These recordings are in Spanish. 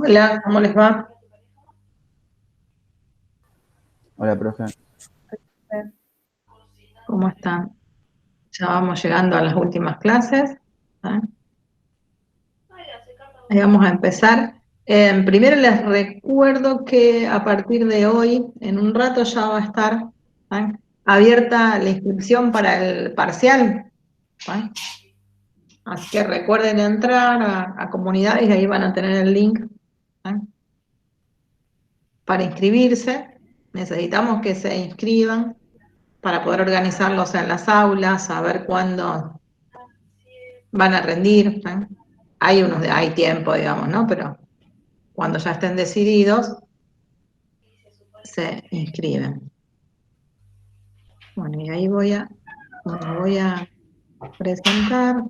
Hola, ¿cómo les va? Hola, profe. ¿Cómo están? Ya vamos llegando a las últimas clases. ¿Ah? Ahí vamos a empezar. Primero les recuerdo que a partir de hoy, en un rato ya va a estar ¿ah? Abierta la inscripción para el parcial. ¿Ah? Así que recuerden entrar a comunidades y ahí van a tener el link ¿ah? Para inscribirse. Necesitamos que se inscriban para poder organizarlos en las aulas, saber cuándo van a rendir. ¿Eh? Hay tiempo, digamos, ¿no? Pero cuando ya estén decididos, se inscriben. Bueno, y ahí voy a presentar.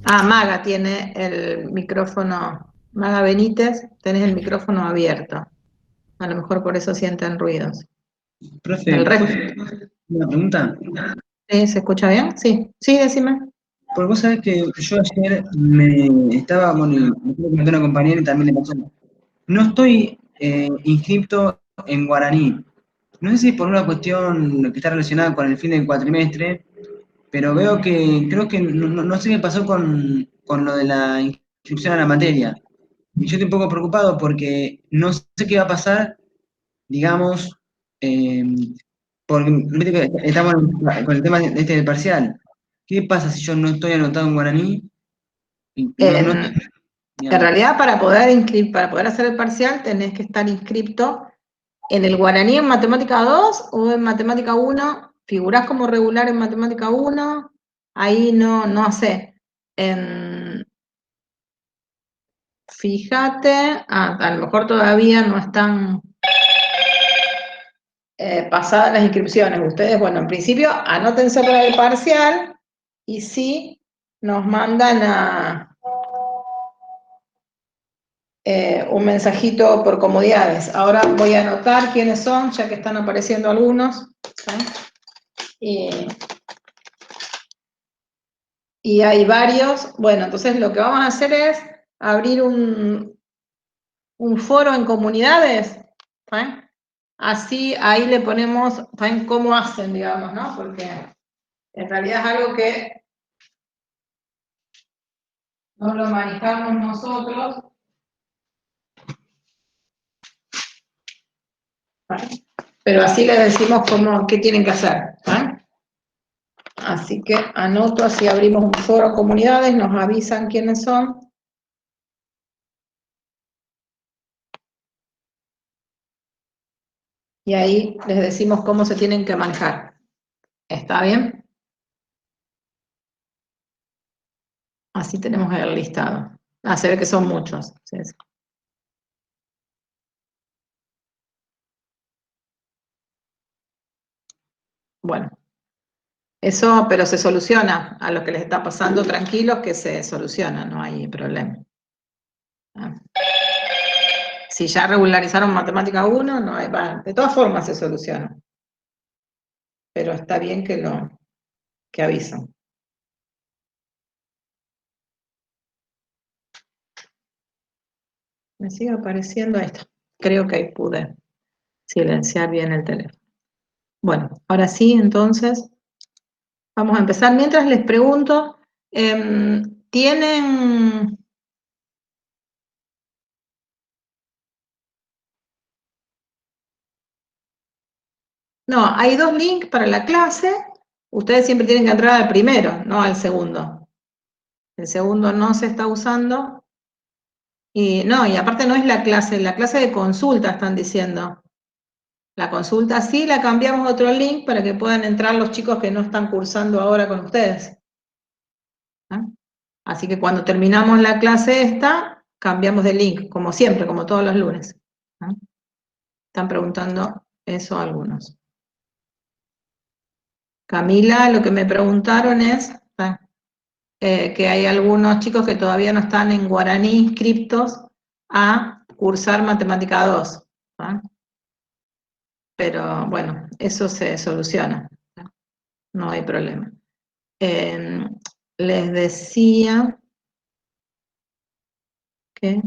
Maga tiene el micrófono, Maga Benítez, tenés el micrófono abierto. A lo mejor por eso sienten ruidos. El Profe, resto, una pregunta. ¿sí? ¿Se escucha bien? Sí, sí, decime. Porque vos sabés que yo ayer me estaba, bueno, me comentó una compañera y también le pasó. No estoy inscripto en guaraní. No sé si es por una cuestión que está relacionada con el fin del cuatrimestre, pero veo que, creo que no sé qué pasó con lo de la inscripción a la materia. Y yo estoy un poco preocupado porque no sé qué va a pasar, digamos, eh, porque viste que estamos con el tema este del parcial. ¿Qué pasa si yo no estoy anotado en guaraní? Y no, no, En, en digamos, realidad, para poder hacer el parcial, tenés que estar inscripto en el guaraní en matemática 2 o en matemática 1. Figurás como regular en matemática 1, ahí no hace. En, fíjate, a lo mejor todavía no están pasadas las inscripciones. Ustedes, bueno, en principio, anótense para el parcial y sí nos mandan un mensajito por comodidades. Ahora voy a anotar quiénes son, ya que están apareciendo algunos. ¿Sí? Y hay varios. Bueno, entonces lo que vamos a hacer es abrir un foro en comunidades. ¿Sí? Así ahí le ponemos ¿sí? Cómo hacen, digamos, ¿no? Porque en realidad es algo que no lo manejamos nosotros. ¿Sí? Pero así les decimos qué tienen que hacer. ¿Sí? Así que anoto, así abrimos un foro en comunidades, nos avisan quiénes son. Y ahí les decimos cómo se tienen que manejar. ¿Está bien? Así tenemos el listado. Se ve que son muchos. Sí, sí. Bueno, eso, pero se soluciona. A los que les está pasando, tranquilos que se soluciona, no hay problema. Ah. Si ya regularizaron matemática 1, no hay, de todas formas se soluciona. Pero está bien que avisan. Me sigue apareciendo esto. Creo que ahí pude silenciar bien el teléfono. Bueno, ahora sí, entonces, vamos a empezar. Mientras les pregunto, ¿tienen... No, hay dos links para la clase. Ustedes siempre tienen que entrar al primero, no al segundo. El segundo no se está usando. Y no, y aparte no es la clase de consulta están diciendo. La consulta sí la cambiamos a otro link para que puedan entrar los chicos que no están cursando ahora con ustedes. ¿Ah? Así que cuando terminamos la clase esta, cambiamos de link, como siempre, como todos los lunes. ¿Ah? Están preguntando eso algunos. Camila, lo que me preguntaron es que hay algunos chicos que todavía no están en guaraní inscriptos a cursar matemática 2. ¿Ah? Pero bueno, eso se soluciona. ¿Ah? No hay problema. les decía que...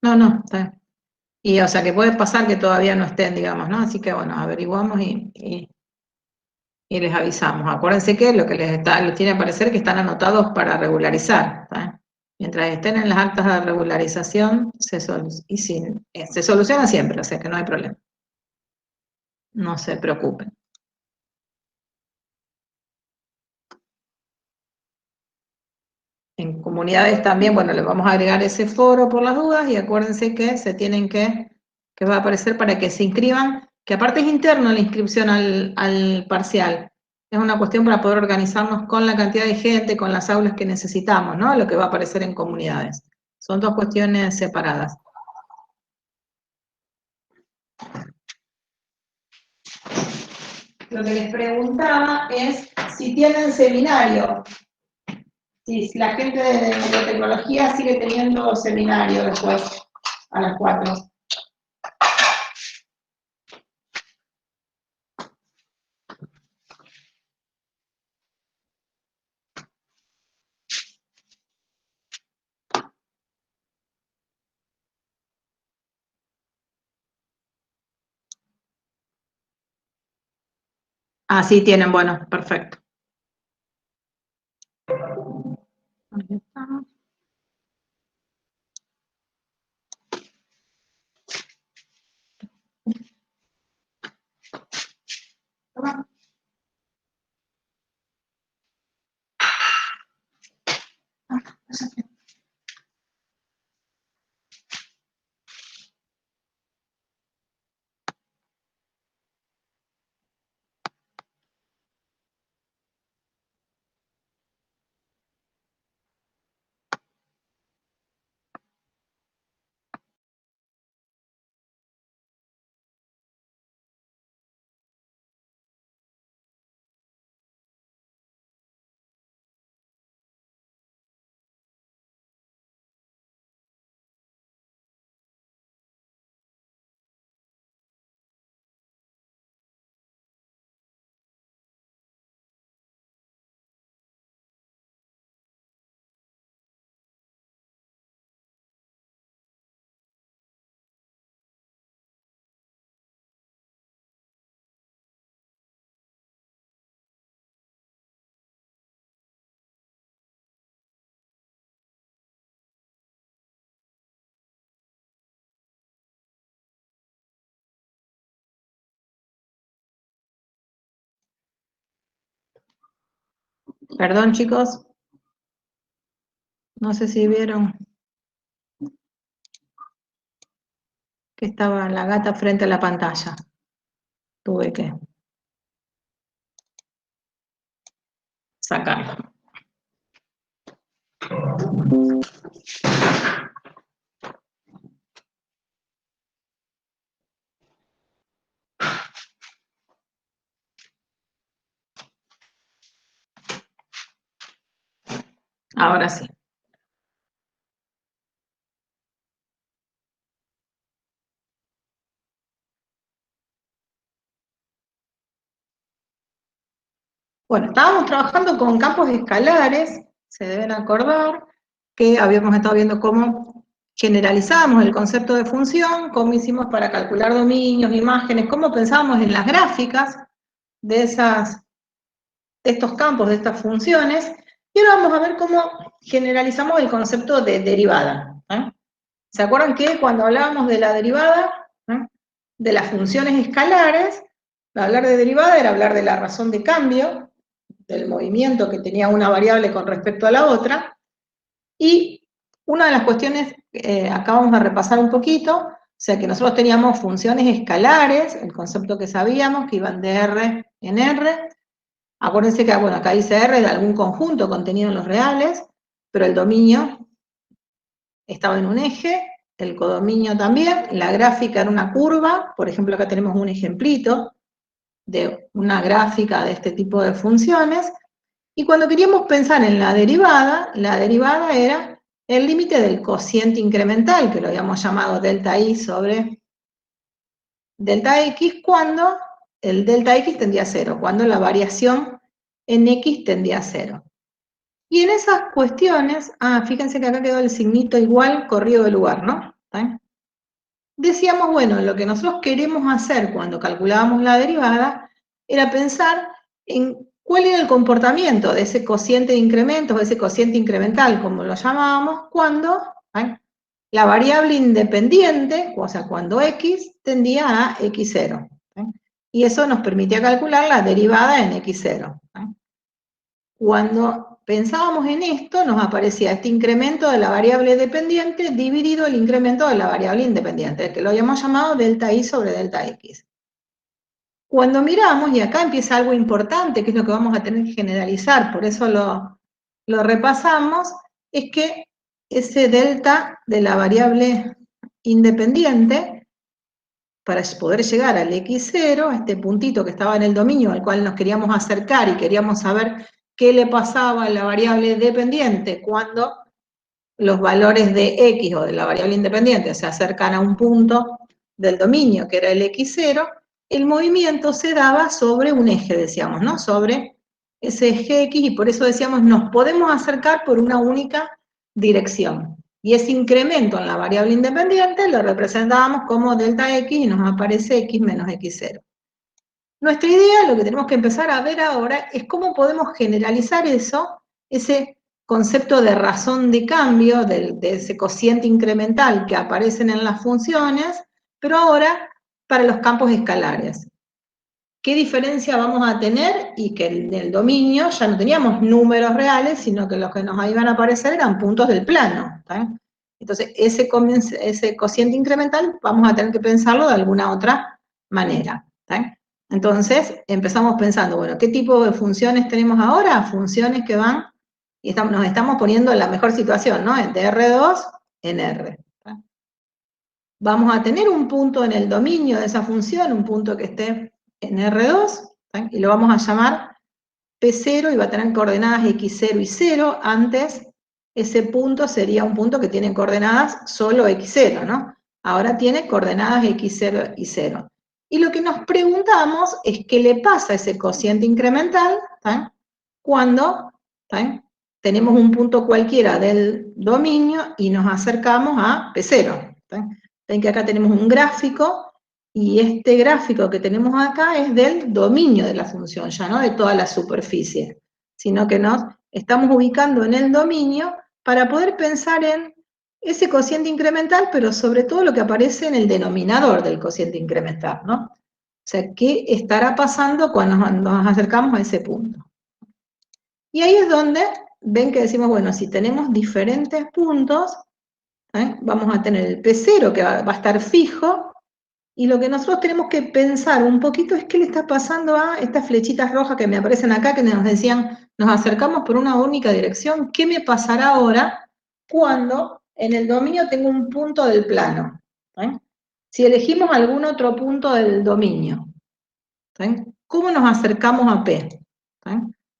No, está bien. Y o sea que puede pasar que todavía no estén, digamos, ¿no? Así que bueno, averiguamos y les avisamos. Acuérdense que lo que les tiene que parecer que están anotados para regularizar. ¿Está? Mientras estén en las actas de regularización, se soluciona siempre, o sea que no hay problema. No se preocupen. En comunidades también, bueno, les vamos a agregar ese foro por las dudas y acuérdense que se tienen que va a aparecer para que se inscriban, que aparte es interna la inscripción al parcial. Es una cuestión para poder organizarnos con la cantidad de gente, con las aulas que necesitamos, ¿no? Lo que va a aparecer en comunidades. Son dos cuestiones separadas. Lo que les preguntaba es si tienen seminario. Si la gente de tecnología sigue teniendo seminario después, a las 4. Ah, sí tienen, bueno, perfecto. Ahí está. Perdón, chicos. No sé si vieron que estaba la gata frente a la pantalla. Tuve que sacarla. Ahora sí. Bueno, estábamos trabajando con campos escalares, se deben acordar que habíamos estado viendo cómo generalizábamos el concepto de función, cómo hicimos para calcular dominios, imágenes, cómo pensábamos en las gráficas de estos campos, de estas funciones, y ahora vamos a ver cómo generalizamos el concepto de derivada. ¿Se acuerdan que cuando hablábamos de la derivada, de las funciones escalares, hablar de derivada era hablar de la razón de cambio, del movimiento que tenía una variable con respecto a la otra, y una de las cuestiones, acá vamos a repasar un poquito, o sea que nosotros teníamos funciones escalares, el concepto que sabíamos, que iban de R en R. Acuérdense que, bueno, acá dice R de algún conjunto contenido en los reales, pero el dominio estaba en un eje, el codominio también, la gráfica era una curva, por ejemplo acá tenemos un ejemplito de una gráfica de este tipo de funciones, y cuando queríamos pensar en la derivada era el límite del cociente incremental, que lo habíamos llamado delta i sobre delta X cuando el delta X tendía a 0, cuando la variación en X tendía a 0. Y en esas cuestiones, fíjense que acá quedó el signito igual corrido de lugar, ¿no? Decíamos, bueno, lo que nosotros queremos hacer cuando calculábamos la derivada era pensar en cuál era el comportamiento de ese cociente de incrementos, o ese cociente incremental, como lo llamábamos, cuando la variable independiente, o sea, cuando X tendía a X0. Y eso nos permitía calcular la derivada en X0. Cuando pensábamos en esto, nos aparecía este incremento de la variable dependiente dividido el incremento de la variable independiente, que lo habíamos llamado delta I sobre delta X. Cuando miramos, y acá empieza algo importante, que es lo que vamos a tener que generalizar, por eso lo repasamos, es que ese delta de la variable independiente, para poder llegar al X0, a este puntito que estaba en el dominio al cual nos queríamos acercar y queríamos saber qué le pasaba a la variable dependiente cuando los valores de X o de la variable independiente se acercan a un punto del dominio, que era el X0, el movimiento se daba sobre un eje, decíamos, ¿no? Sobre ese eje X, y por eso decíamos, nos podemos acercar por una única dirección. Y ese incremento en la variable independiente lo representábamos como delta X y nos aparece X menos X0. Nuestra idea, lo que tenemos que empezar a ver ahora, es cómo podemos generalizar eso, ese concepto de razón de cambio, de ese cociente incremental que aparecen en las funciones, pero ahora para los campos escalares. ¿Qué diferencia vamos a tener? Y que en el dominio ya no teníamos números reales, sino que los que nos iban a aparecer eran puntos del plano. ¿Tá? Entonces, ese cociente incremental vamos a tener que pensarlo de alguna otra manera. ¿tá? Entonces, empezamos pensando, bueno, ¿qué tipo de funciones tenemos ahora? Funciones que van, y nos estamos poniendo en la mejor situación, ¿no? De R2 en R. ¿tá? Vamos a tener un punto en el dominio de esa función, un punto que esté en R2, ¿tá? Y lo vamos a llamar P0 y va a tener coordenadas X0 y 0. Antes, ese punto sería un punto que tiene coordenadas solo X0, ¿no? Ahora tiene coordenadas X0 y 0. Y lo que nos preguntamos es qué le pasa a ese cociente incremental, ¿tá? Cuando ¿tá? tenemos un punto cualquiera del dominio y nos acercamos a P0. ¿tá? Ven que acá tenemos un gráfico, y este gráfico que tenemos acá es del dominio de la función, ya no de toda la superficie, sino que nos estamos ubicando en el dominio para poder pensar en ese cociente incremental, pero sobre todo lo que aparece en el denominador del cociente incremental, ¿no? O sea, ¿qué estará pasando cuando nos acercamos a ese punto? Y ahí es donde ven que decimos, bueno, si tenemos diferentes puntos, vamos a tener el P0 que va a estar fijo, y lo que nosotros tenemos que pensar un poquito es qué le está pasando a estas flechitas rojas que me aparecen acá, que nos decían, nos acercamos por una única dirección. ¿Qué me pasará ahora cuando en el dominio tengo un punto del plano? Si elegimos algún otro punto del dominio, ¿cómo nos acercamos a P?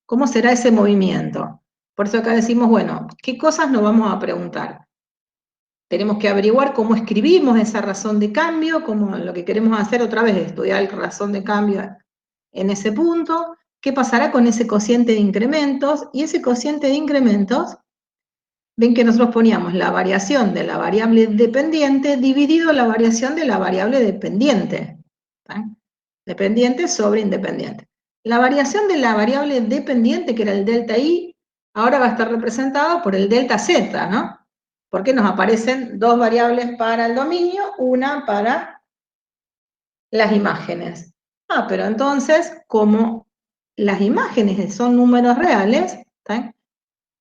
¿Cómo será ese movimiento? Por eso acá decimos, bueno, ¿qué cosas nos vamos a preguntar? Tenemos que averiguar cómo escribimos esa razón de cambio, cómo lo que queremos hacer otra vez es estudiar la razón de cambio en ese punto, qué pasará con ese cociente de incrementos, y ese cociente de incrementos, ven que nosotros poníamos la variación de la variable dependiente dividido la variación de la variable dependiente. ¿tá? Dependiente sobre independiente. La variación de la variable dependiente, que era el delta I, ahora va a estar representada por el delta Z, ¿no? Porque nos aparecen dos variables para el dominio, una para las imágenes. Pero entonces, como las imágenes son números reales, ¿tá?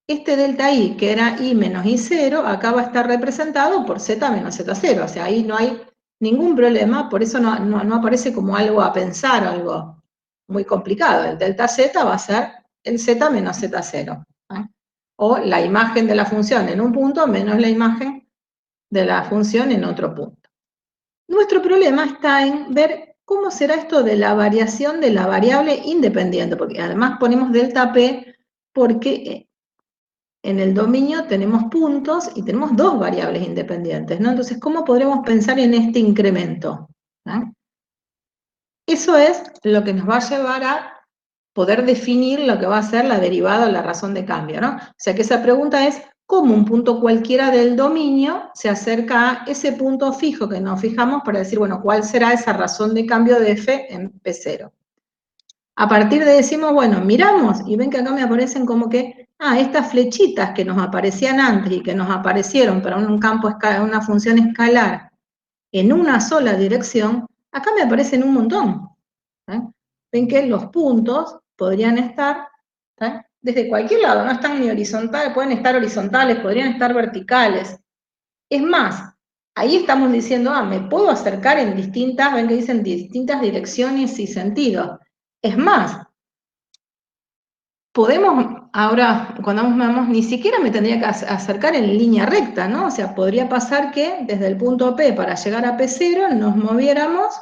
Este delta I, que era I menos I0, acá va a estar representado por Z menos Z0, o sea, ahí no hay ningún problema, por eso no aparece como algo a pensar, algo muy complicado. El delta Z va a ser el Z menos Z0. O la imagen de la función en un punto menos la imagen de la función en otro punto. Nuestro problema está en ver cómo será esto de la variación de la variable independiente, porque además ponemos delta P porque en el dominio tenemos puntos y tenemos dos variables independientes, ¿no? Entonces, ¿cómo podremos pensar en este incremento? Eso es lo que nos va a llevar a poder definir lo que va a ser la derivada o la razón de cambio, ¿no? O sea que esa pregunta es, ¿cómo un punto cualquiera del dominio se acerca a ese punto fijo que nos fijamos para decir, bueno, ¿cuál será esa razón de cambio de f en P0? A partir de decimos, bueno, miramos y ven que acá me aparecen como que, estas flechitas que nos aparecían antes y que nos aparecieron para un campo, una función escalar en una sola dirección, acá me aparecen un montón. ¿eh? Ven que los puntos podrían estar desde cualquier lado, no están ni horizontales, pueden estar horizontales, podrían estar verticales. Es más, ahí estamos diciendo, me puedo acercar en distintas, ven que dicen distintas direcciones y sentidos. Es más, podemos, ahora, cuando vamos, ni siquiera me tendría que acercar en línea recta, ¿no? O sea, podría pasar que desde el punto P para llegar a P0 nos moviéramos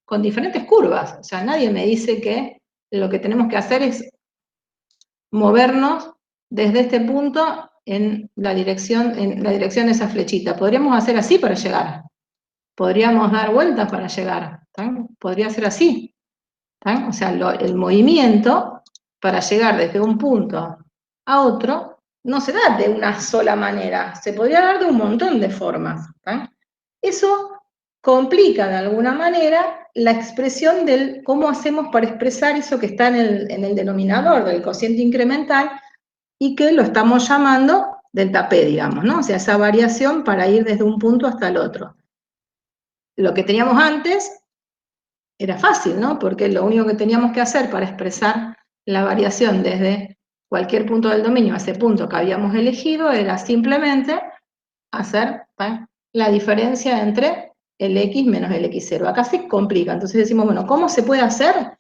con diferentes curvas. O sea, nadie me dice que lo que tenemos que hacer es movernos desde este punto en la dirección de esa flechita. Podríamos hacer así para llegar. Podríamos dar vueltas para llegar. Podría ser así. O sea, el movimiento para llegar desde un punto a otro no se da de una sola manera, se podría dar de un montón de formas. Eso complica de alguna manera la expresión del cómo hacemos para expresar eso que está en el denominador del cociente incremental y que lo estamos llamando delta P, digamos, ¿no? O sea, esa variación para ir desde un punto hasta el otro. Lo que teníamos antes era fácil, ¿no? Porque lo único que teníamos que hacer para expresar la variación desde cualquier punto del dominio a ese punto que habíamos elegido era simplemente hacer la diferencia entre el x menos el x0. Acá se complica, entonces decimos, bueno, ¿cómo se puede hacer?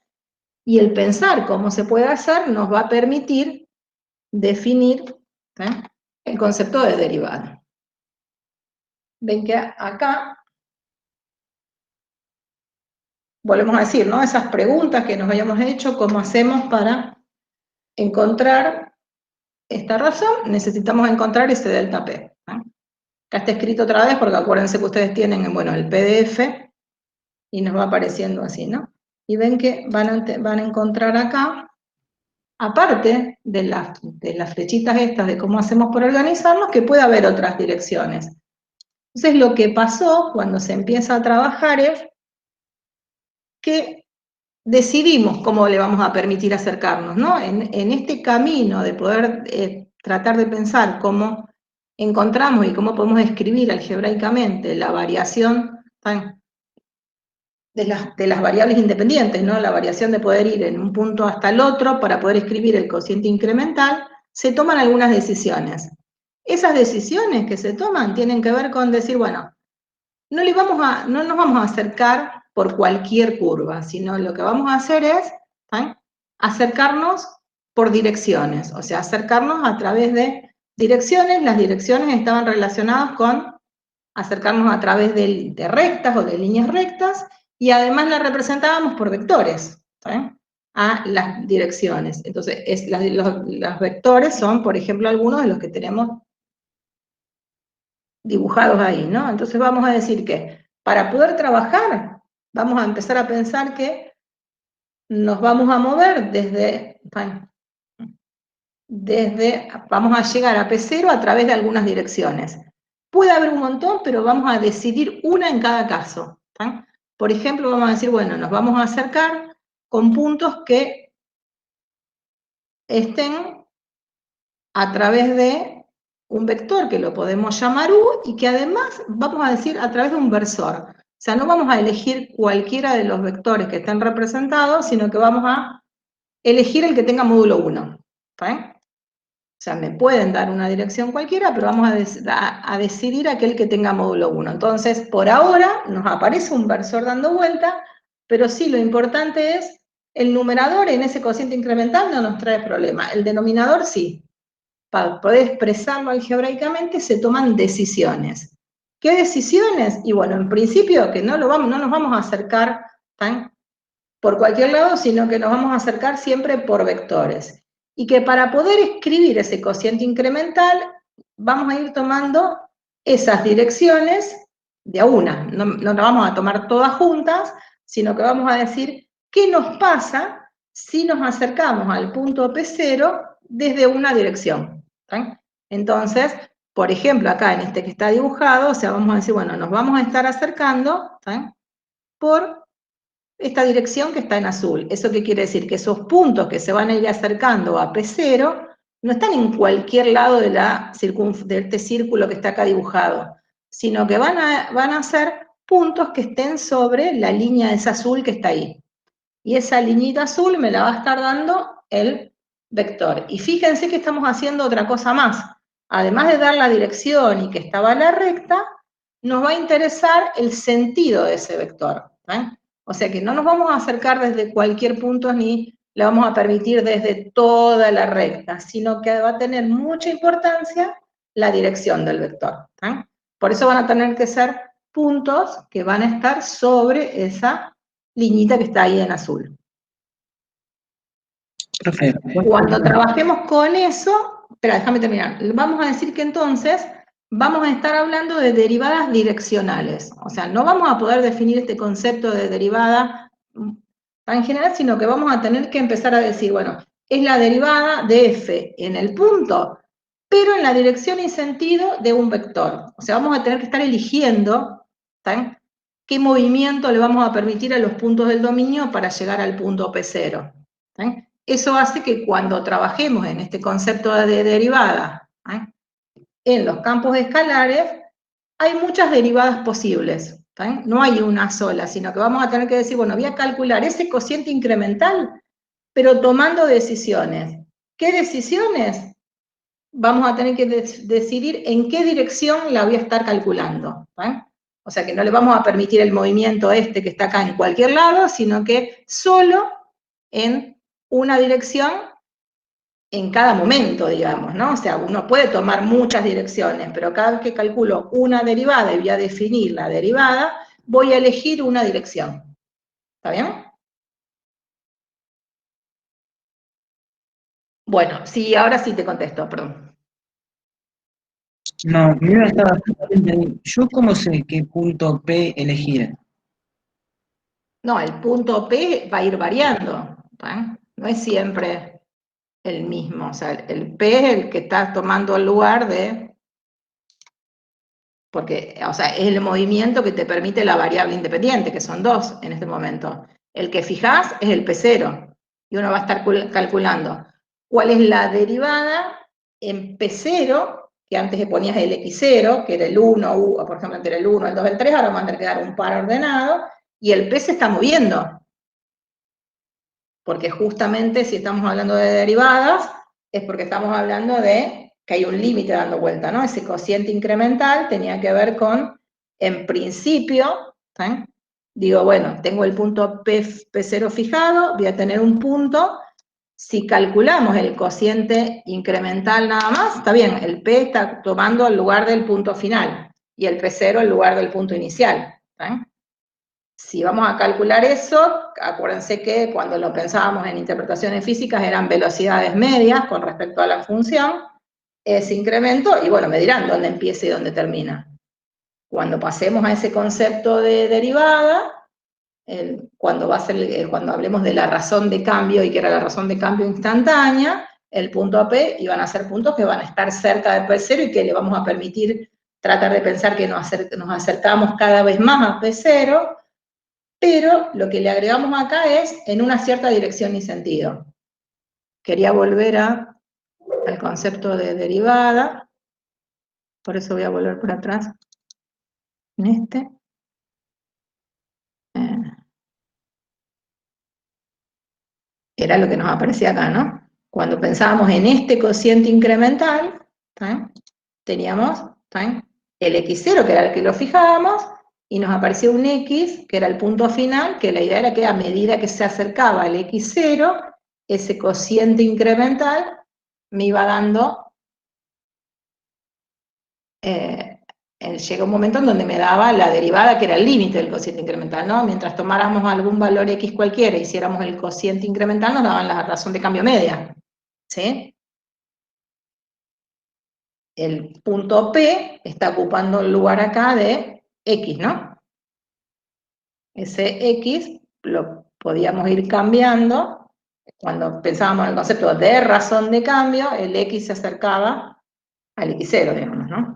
Y el pensar cómo se puede hacer nos va a permitir definir el concepto de derivada. Ven que acá volvemos a decir, ¿no? Esas preguntas que nos habíamos hecho, ¿cómo hacemos para encontrar esta razón? Necesitamos encontrar ese delta P. Acá está escrito otra vez, porque acuérdense que ustedes tienen, bueno, el PDF, y nos va apareciendo así, ¿no? Y ven que van a encontrar acá, aparte de las flechitas estas de cómo hacemos por organizarnos, que puede haber otras direcciones. Entonces lo que pasó cuando se empieza a trabajar es que decidimos cómo le vamos a permitir acercarnos, ¿no? En este camino de poder tratar de pensar cómo encontramos y cómo podemos escribir algebraicamente la variación de las variables independientes, ¿no? La variación de poder ir en un punto hasta el otro para poder escribir el cociente incremental, se toman algunas decisiones. Esas decisiones que se toman tienen que ver con decir, bueno, no nos vamos a acercar por cualquier curva, sino lo que vamos a hacer es acercarnos por direcciones, o sea, acercarnos a través de direcciones. Las direcciones estaban relacionadas con acercarnos a través de rectas o de líneas rectas, y además las representábamos por vectores a las direcciones. Entonces, los vectores son, por ejemplo, algunos de los que tenemos dibujados ahí, ¿no? Entonces vamos a decir que para poder trabajar, vamos a empezar a pensar que nos vamos a mover vamos a llegar a P0 a través de algunas direcciones. Puede haber un montón, pero vamos a decidir una en cada caso. Por ejemplo, vamos a decir, bueno, nos vamos a acercar con puntos que estén a través de un vector que lo podemos llamar U y que además vamos a decir a través de un versor. O sea, no vamos a elegir cualquiera de los vectores que estén representados, sino que vamos a elegir el que tenga módulo 1. O sea, me pueden dar una dirección cualquiera, pero vamos a decidir aquel que tenga módulo 1. Entonces, por ahora nos aparece un versor dando vuelta, pero sí, lo importante es, el numerador en ese cociente incremental no nos trae problema. El denominador sí. Para poder expresarlo algebraicamente se toman decisiones. ¿Qué decisiones? Y bueno, en principio que no nos vamos a acercar por cualquier lado, sino que nos vamos a acercar siempre por vectores. Y que para poder escribir ese cociente incremental, vamos a ir tomando esas direcciones de a una. No las vamos a tomar todas juntas, sino que vamos a decir qué nos pasa si nos acercamos al punto P0 desde una dirección. ¿Sí? Entonces, por ejemplo, acá en este que está dibujado, o sea, vamos a decir, bueno, nos vamos a estar acercando, ¿sí?, por esta dirección que está en azul. ¿Eso qué quiere decir? Que esos puntos que se van a ir acercando a P0 no están en cualquier lado de este círculo que está acá dibujado, sino que van a ser puntos que estén sobre la línea esa azul que está ahí. Y esa liñita azul me la va a estar dando el vector. Y fíjense que estamos haciendo otra cosa más. Además de dar la dirección y que estaba la recta, nos va a interesar el sentido de ese vector. O sea que no nos vamos a acercar desde cualquier punto ni le vamos a permitir desde toda la recta, sino que va a tener mucha importancia la dirección del vector. Por eso van a tener que ser puntos que van a estar sobre esa liñita que está ahí en azul. Profe, Cuando trabajemos con eso, espera, déjame terminar. Vamos a decir que entonces vamos a estar hablando de derivadas direccionales. O sea, no vamos a poder definir este concepto de derivada en general, sino que vamos a tener que empezar a decir, bueno, es la derivada de f en el punto, pero en la dirección y sentido de un vector. O sea, vamos a tener que estar eligiendo, ¿sí?, qué movimiento le vamos a permitir a los puntos del dominio para llegar al punto P0. ¿Sí? Eso hace que cuando trabajemos en este concepto de derivada, en los campos escalares, hay muchas derivadas posibles. No hay una sola, sino que vamos a tener que decir, bueno, voy a calcular ese cociente incremental, pero tomando decisiones. ¿Qué decisiones? Vamos a tener que decidir en qué dirección la voy a estar calculando. O sea que no le vamos a permitir el movimiento este que está acá en cualquier lado, sino que solo en una dirección en cada momento, digamos, ¿no? O sea, uno puede tomar muchas direcciones, pero cada vez que calculo una derivada y voy a definir la derivada, voy a elegir una dirección. ¿Está bien? Bueno, sí, ahora sí te contesto, perdón. no, mira, estaba ahí. ¿Yo cómo sé qué punto P elegir? No, el punto P va a ir variando, ¿tá? No es siempre el mismo, o sea, el P es el que está tomando el lugar de, porque, o sea, es el movimiento que te permite la variable independiente, que son dos en este momento. El que fijás es el P0, y uno va a estar calculando cuál es la derivada en P0, que antes le ponías el X0, que era el 1, por ejemplo, entre el 1, el 2, el 3, ahora vamos a tener que dar un par ordenado, y el P se está moviendo. Porque justamente si estamos hablando de derivadas, es porque estamos hablando de que hay un límite dando vuelta, ¿no? Ese cociente incremental tenía que ver con, en principio, ¿sí?, digo, bueno, tengo el punto P0 fijado, voy a tener un punto, si calculamos el cociente incremental nada más, está bien, el P está tomando el lugar del punto final, y el P0 el lugar del punto inicial, ¿sí? Si vamos a calcular eso, acuérdense que cuando lo pensábamos en interpretaciones físicas eran velocidades medias con respecto a la función, ese incremento, y bueno, me dirán dónde empieza y dónde termina. Cuando pasemos a ese concepto de derivada, cuando hablemos de la razón de cambio, y que era la razón de cambio instantánea, el punto P iban a ser puntos que van a estar cerca de P0 y que le vamos a permitir tratar de pensar que nos acercamos cada vez más a P0, pero lo que le agregamos acá es en una cierta dirección y sentido. Quería volver al concepto de derivada, por eso voy a volver por atrás en este. Era lo que nos aparecía acá, ¿no? Cuando pensábamos en este cociente incremental, teníamos el x0, que era el que lo fijábamos, y nos aparecía un x, que era el punto final, que la idea era que a medida que se acercaba al x0, ese cociente incremental me iba dando, llega un momento en donde me daba la derivada, que era el límite del cociente incremental, ¿no? Mientras tomáramos algún valor x cualquiera e hiciéramos el cociente incremental, nos daban la razón de cambio media, ¿sí? El punto P está ocupando el lugar acá de x, ¿no? Ese x lo podíamos ir cambiando. Cuando pensábamos en el concepto de razón de cambio, el x se acercaba al x0, digamos, ¿no?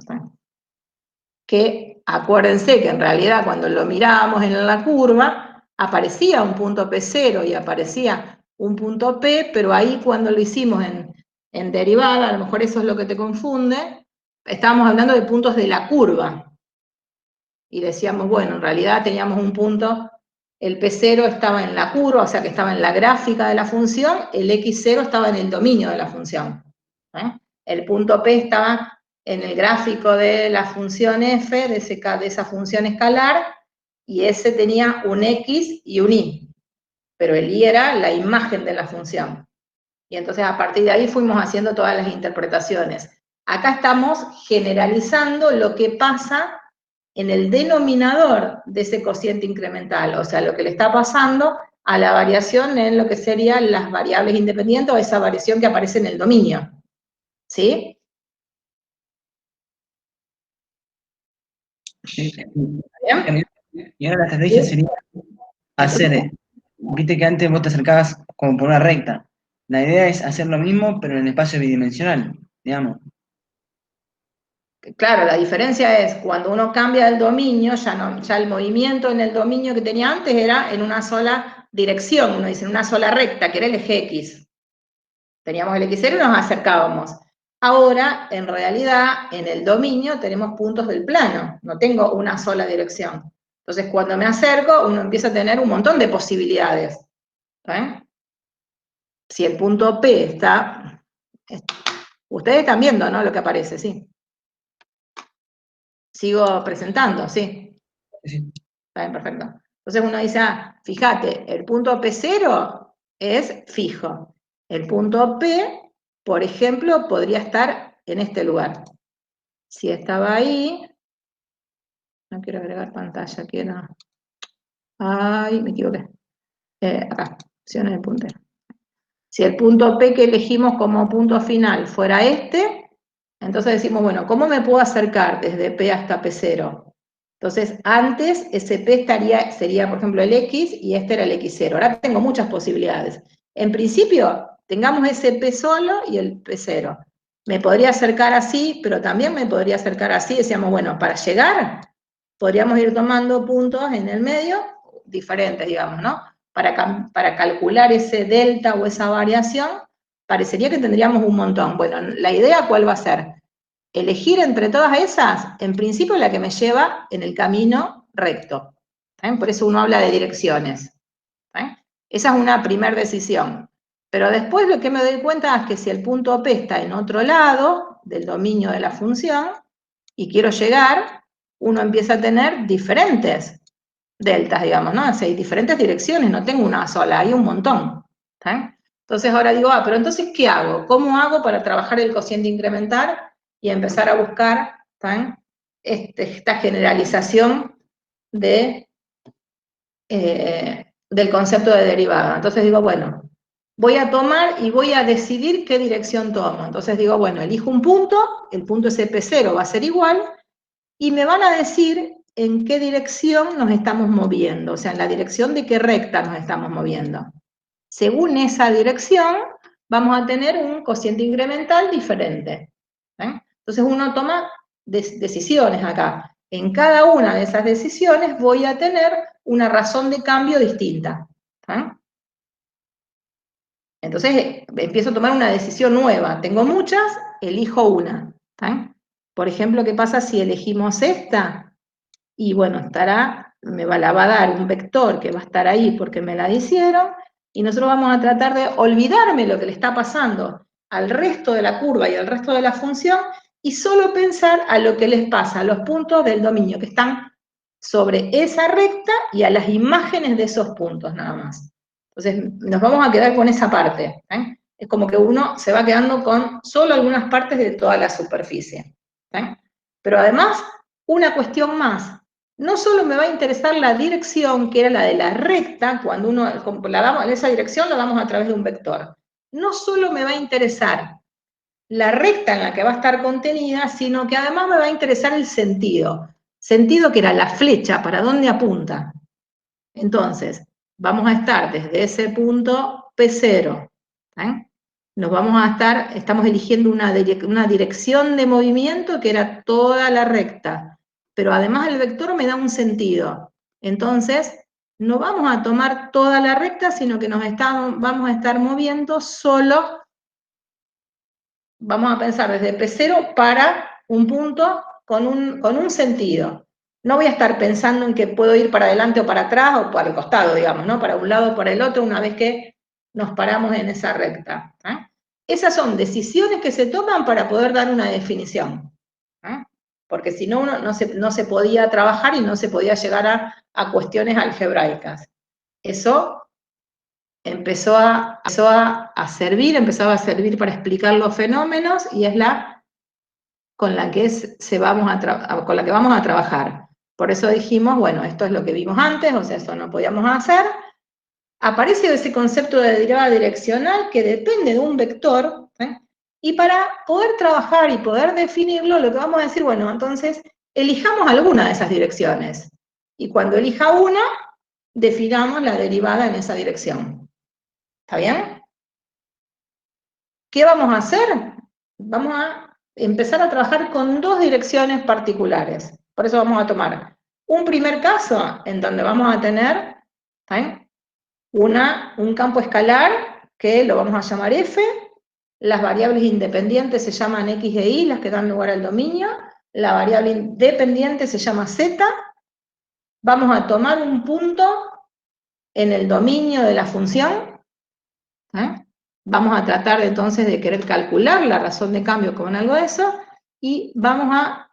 Que acuérdense que en realidad cuando lo mirábamos en la curva, aparecía un punto P0 y aparecía un punto P, pero ahí cuando lo hicimos en derivada, a lo mejor eso es lo que te confunde, estábamos hablando de puntos de la curva. Y decíamos, bueno, en realidad teníamos un punto, el P0 estaba en la curva, o sea que estaba en la gráfica de la función, el X0 estaba en el dominio de la función. El punto P estaba en el gráfico de la función f, de esa función escalar, y ese tenía un x y un y, pero el y era la imagen de la función. Y entonces a partir de ahí fuimos haciendo todas las interpretaciones. Acá estamos generalizando lo que pasa en el denominador de ese cociente incremental, o sea, lo que le está pasando a la variación en lo que serían las variables independientes o esa variación que aparece en el dominio. ¿Sí? ¿Bien? Y ahora la estrategia sería hacer, viste que antes vos te acercabas como por una recta. La idea es hacer lo mismo, pero en espacio bidimensional, digamos. Claro, la diferencia es cuando uno cambia el dominio, ya el movimiento en el dominio que tenía antes era en una sola dirección, uno dice en una sola recta, que era el eje X. Teníamos el X0 y nos acercábamos. Ahora, en realidad, en el dominio tenemos puntos del plano, no tengo una sola dirección. Entonces, cuando me acerco, uno empieza a tener un montón de posibilidades. Si el punto P está... Ustedes están viendo, ¿no? Lo que aparece, sí. Sigo presentando, sí. Sí. Está bien, perfecto. Entonces uno dice, fíjate, el punto P0 es fijo. El punto P, por ejemplo, podría estar en este lugar. Si estaba ahí, no quiero agregar pantalla, quiero... Ay, me equivoqué. Acá, opciones de puntero. Si el punto P que elegimos como punto final fuera este, entonces decimos, bueno, ¿cómo me puedo acercar desde P hasta P0? Entonces, antes ese P sería, por ejemplo, el X y este era el X0. Ahora tengo muchas posibilidades. En principio, tengamos ese P solo y el P0. Me podría acercar así, pero también me podría acercar así. Decíamos, bueno, para llegar, podríamos ir tomando puntos en el medio, diferentes, digamos, ¿no? Para calcular ese delta o esa variación, parecería que tendríamos un montón. Bueno, la idea, ¿cuál va a ser? Elegir entre todas esas, en principio la que me lleva en el camino recto. Por eso uno habla de direcciones. Esa es una primera decisión. Pero después lo que me doy cuenta es que si el punto P está en otro lado del dominio de la función y quiero llegar, uno empieza a tener diferentes deltas, digamos, ¿no? O sea, hay diferentes direcciones, no tengo una sola, hay un montón. Entonces ahora digo, pero entonces, ¿qué hago? ¿Cómo hago para trabajar el cociente incremental y empezar a buscar esta generalización del concepto de derivada? Entonces digo, bueno, voy a tomar y voy a decidir qué dirección tomo. Entonces digo, bueno, elijo un punto, el punto SP0 va a ser igual, y me van a decir en qué dirección nos estamos moviendo, o sea, en la dirección de qué recta nos estamos moviendo. Según esa dirección, vamos a tener un cociente incremental diferente. Entonces uno toma decisiones acá. En cada una de esas decisiones voy a tener una razón de cambio distinta. Entonces empiezo a tomar una decisión nueva. Tengo muchas, elijo una. Por ejemplo, ¿qué pasa si elegimos esta? Y bueno, la va a dar un vector que va a estar ahí porque me la hicieron, y nosotros vamos a tratar de olvidarme lo que le está pasando al resto de la curva y al resto de la función, y solo pensar a lo que les pasa a los puntos del dominio que están sobre esa recta y a las imágenes de esos puntos nada más. Entonces nos vamos a quedar con esa parte. Es como que uno se va quedando con solo algunas partes de toda la superficie. Pero además, una cuestión más. No solo me va a interesar la dirección, que era la de la recta, cuando esa dirección la damos a través de un vector. No solo me va a interesar la recta en la que va a estar contenida, sino que además me va a interesar el sentido. Sentido que era la flecha, para dónde apunta. Entonces, vamos a estar desde ese punto P0, estamos eligiendo una dirección de movimiento que era toda la recta, pero además el vector me da un sentido. Entonces, no vamos a tomar toda la recta, sino que vamos a estar moviendo solo, vamos a pensar desde P0 para un punto con un sentido. No voy a estar pensando en que puedo ir para adelante o para atrás o para el costado, digamos, ¿no? Para un lado o para el otro una vez que nos paramos en esa recta. Esas son decisiones que se toman para poder dar una definición. Porque si no, uno no se podía trabajar y no se podía llegar a cuestiones algebraicas. Eso empezaba a servir para explicar los fenómenos y es con la que vamos a trabajar. Por eso dijimos, bueno, esto es lo que vimos antes, o sea, eso no podíamos hacer. Aparece ese concepto de derivada direccional que depende de un vector, y para poder trabajar y poder definirlo, lo que vamos a decir, bueno, entonces, elijamos alguna de esas direcciones. Y cuando elija una, definamos la derivada en esa dirección. ¿Está bien? ¿Qué vamos a hacer? Vamos a empezar a trabajar con dos direcciones particulares. Por eso vamos a tomar un primer caso en donde vamos a tener un campo escalar que lo vamos a llamar F, las variables independientes se llaman X e Y, las que dan lugar al dominio, la variable independiente se llama Z, vamos a tomar un punto en el dominio de la función, vamos a tratar entonces de querer calcular la razón de cambio con algo de eso, y vamos a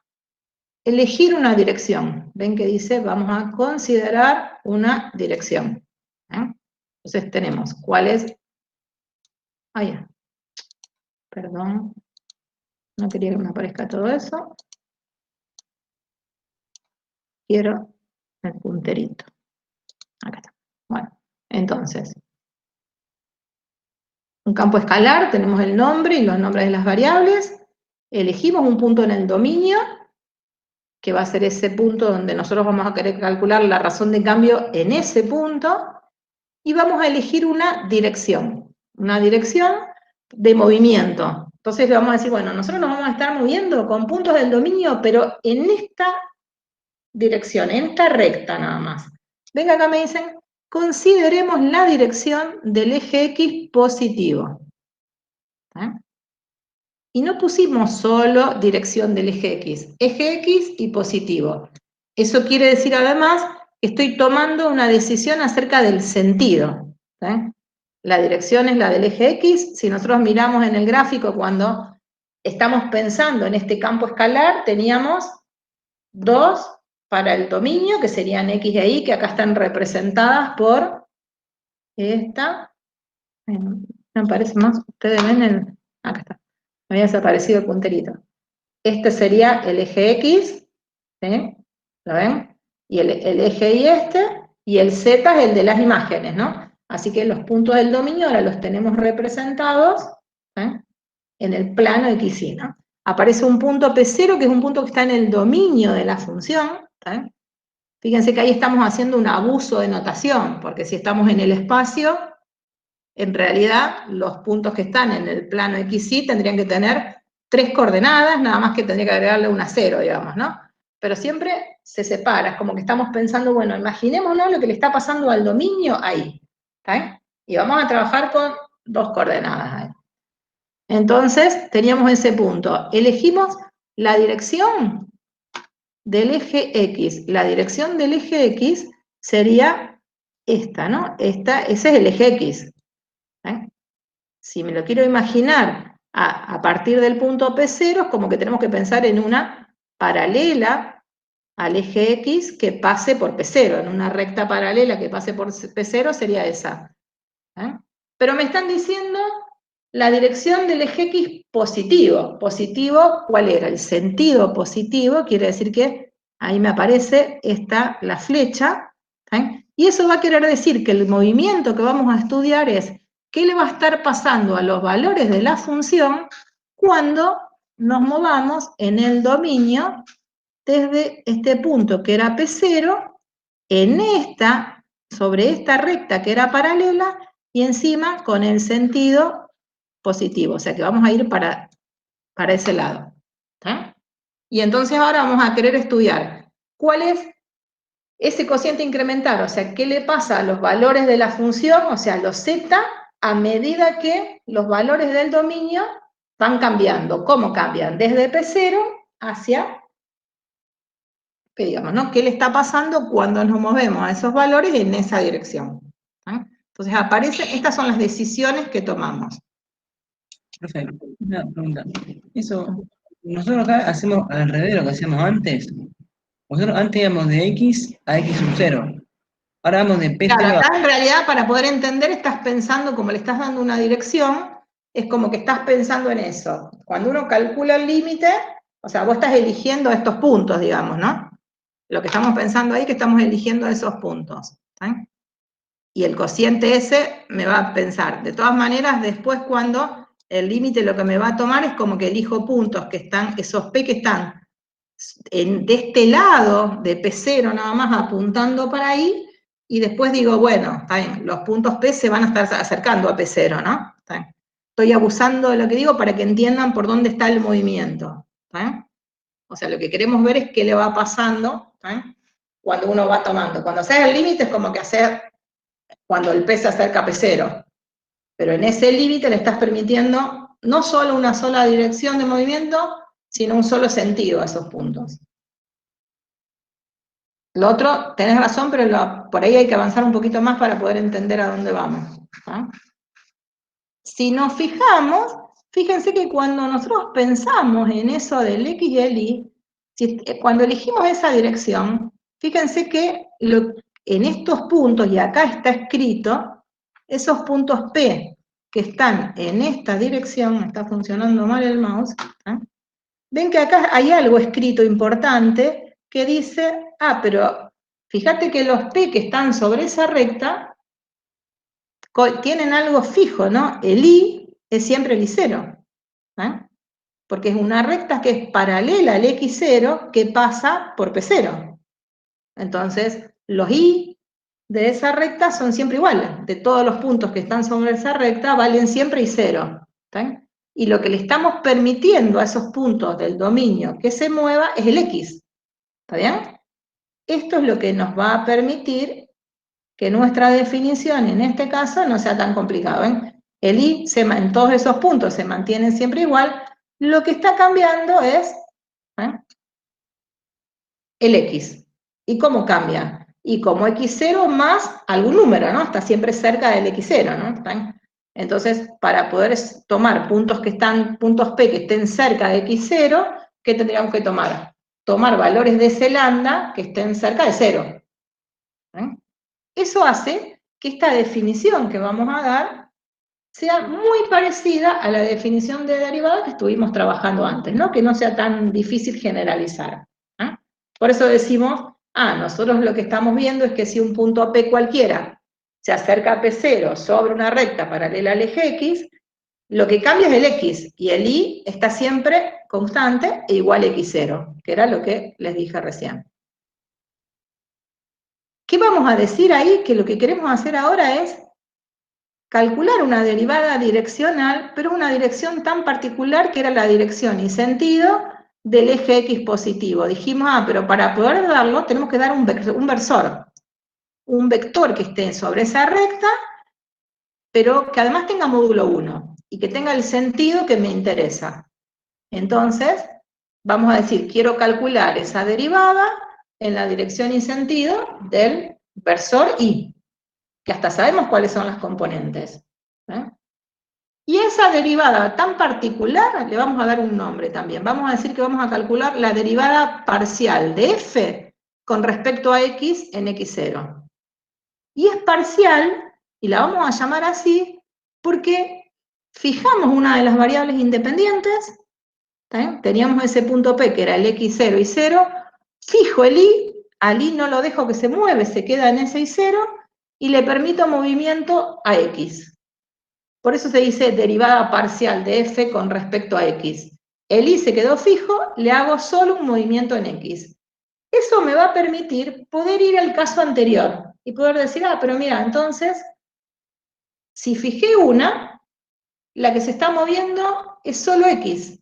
elegir una dirección. Ven que dice, vamos a considerar una dirección. Entonces tenemos cuál es... perdón, no quería que me aparezca todo eso. Quiero el punterito. Acá está. Bueno, entonces, un campo escalar, tenemos el nombre y los nombres de las variables, elegimos un punto en el dominio, que va a ser ese punto donde nosotros vamos a querer calcular la razón de cambio en ese punto, y vamos a elegir una dirección de movimiento. Entonces le vamos a decir, bueno, nosotros nos vamos a estar moviendo con puntos del dominio, pero en esta dirección, en esta recta nada más. Ven acá me dicen, consideremos la dirección del eje X positivo. Y no pusimos solo dirección del eje X y positivo. Eso quiere decir además que estoy tomando una decisión acerca del sentido. La dirección es la del eje X. Si nosotros miramos en el gráfico cuando estamos pensando en este campo escalar, teníamos dos para el dominio, que serían X e Y, que acá están representadas por esta. Me parece más, ustedes ven acá está. Me había desaparecido el punterito. Este sería el eje X, ¿sí? ¿Lo ven? Y el eje y el Z es el de las imágenes, ¿no? Así que los puntos del dominio ahora los tenemos representados en el plano XY, ¿no? Aparece un punto P0, que es un punto que está en el dominio de la función. Fíjense que ahí estamos haciendo un abuso de notación, porque si estamos en el espacio, en realidad los puntos que están en el plano XY tendrían que tener 3 coordenadas, nada más que tendría que agregarle una 0, digamos, ¿no? Pero siempre se separa, es como que estamos pensando, bueno, imaginémonos lo que le está pasando al dominio ahí, y vamos a trabajar con 2 coordenadas ahí. Entonces, teníamos ese punto. Elegimos la dirección del eje X. La dirección del eje X sería esta, ¿no? Ese es el eje X. Si me lo quiero imaginar a partir del punto P0, es como que tenemos que pensar en una paralela al eje X que pase por P0. En una recta paralela que pase por P0 sería esa. Pero me están diciendo la dirección del eje X positivo. Positivo, ¿cuál era? El sentido positivo, quiere decir que ahí me aparece la flecha, y eso va a querer decir que el movimiento que vamos a estudiar es qué le va a estar pasando a los valores de la función cuando nos movamos en el dominio desde este punto que era P0 en esta sobre esta recta que era paralela y encima con el sentido positivo, o sea que vamos a ir para ese lado. ¿Está? Y entonces ahora vamos a querer estudiar cuál es ese cociente incremental, o sea, qué le pasa a los valores de la función, o sea, los z, a medida que los valores del dominio van cambiando. ¿Cómo cambian? Desde P0 hacia P, digamos, ¿no? ¿Qué le está pasando cuando nos movemos a esos valores en esa dirección? ¿Ah? Entonces aparecen, estas son las decisiones que tomamos. Profe, una pregunta. Eso, nosotros acá hacemos al revés de lo que hacíamos antes. Nosotros antes íbamos de X a X sub 0. Ahora vamos de Claro, P0 a... acá en realidad para poder entender estás pensando, como le estás dando una dirección, es como que estás pensando en eso. Cuando uno calcula el límite, o sea, vos estás eligiendo estos puntos, digamos, ¿no? Lo que estamos pensando ahí es que estamos eligiendo esos puntos. ¿Sí? Y el cociente ese me va a pensar. De todas maneras, después cuando el límite lo que me va a tomar es como que elijo puntos que están, esos P que están de este lado de P0 nada más apuntando para ahí, y después digo, bueno, está bien, los puntos P se van a estar acercando a P0, ¿no? Está bien. Estoy abusando de lo que digo para que entiendan por dónde está el movimiento. ¿Está bien? O sea, lo que queremos ver es qué le va pasando, ¿está bien? Cuando uno va tomando. Cuando haces el límite es como que hacer cuando el P se acerca a P0. Pero en ese límite le estás permitiendo no solo una sola dirección de movimiento, sino un solo sentido a esos puntos. Lo otro, tenés razón, pero por ahí hay que avanzar un poquito más para poder entender a dónde vamos. ¿Ah? Si nos fijamos, fíjense que cuando nosotros pensamos en eso del X y el Y, cuando elegimos esa dirección, fíjense que en estos puntos, y acá está escrito, esos puntos P que están en esta dirección, está funcionando mal el mouse, ¿eh? Ven que acá hay algo escrito importante que dice, pero fíjate que los P que están sobre esa recta tienen algo fijo, ¿no? El I es siempre el I0, ¿eh? Porque es una recta que es paralela al X0 que pasa por P0. Entonces, los I de esa recta son siempre iguales. De todos los puntos que están sobre esa recta valen siempre I0. ¿Está? Y lo que le estamos permitiendo a esos puntos del dominio que se mueva es el X. ¿Está bien? Esto es lo que nos va a permitir que nuestra definición en este caso no sea tan complicado. ¿Ven? El I en todos esos puntos se mantiene siempre igual. Lo que está cambiando es el X. ¿Y cómo cambia? Y como X0 más algún número, ¿no? Está siempre cerca del X0, ¿no? Entonces, para poder tomar puntos puntos P que estén cerca de X0, ¿qué tendríamos que tomar? Tomar valores de ese lambda que estén cerca de 0. Eso hace que esta definición que vamos a dar sea muy parecida a la definición de derivada que estuvimos trabajando antes, ¿no? Que no sea tan difícil generalizar. ¿Eh? Por eso decimos, nosotros lo que estamos viendo es que si un punto P cualquiera se acerca a P0 sobre una recta paralela al eje X, lo que cambia es el X, y el Y está siempre constante e igual a X0, que era lo que les dije recién. ¿Qué vamos a decir ahí? Que lo que queremos hacer ahora es calcular una derivada direccional, pero una dirección tan particular que era la dirección y sentido del eje X positivo. Dijimos, pero para poder darlo tenemos que dar un versor, un vector que esté sobre esa recta, pero que además tenga módulo 1 y que tenga el sentido que me interesa. Entonces, vamos a decir, quiero calcular esa derivada en la dirección y sentido del versor Y, que hasta sabemos cuáles son las componentes. ¿Eh? Y esa derivada tan particular, le vamos a dar un nombre también. Vamos a decir que vamos a calcular la derivada parcial de f con respecto a x en x0. Y es parcial, y la vamos a llamar así, porque fijamos una de las variables independientes, ¿sí? Teníamos ese punto P que era el x0 y 0, fijo el y, al y no lo dejo que se mueve, se queda en ese y 0, y le permito movimiento a x. Por eso se dice derivada parcial de f con respecto a x. El y se quedó fijo, le hago solo un movimiento en x. Eso me va a permitir poder ir al caso anterior. y poder decir, pero mira, entonces, si fijé una, la que se está moviendo es solo X.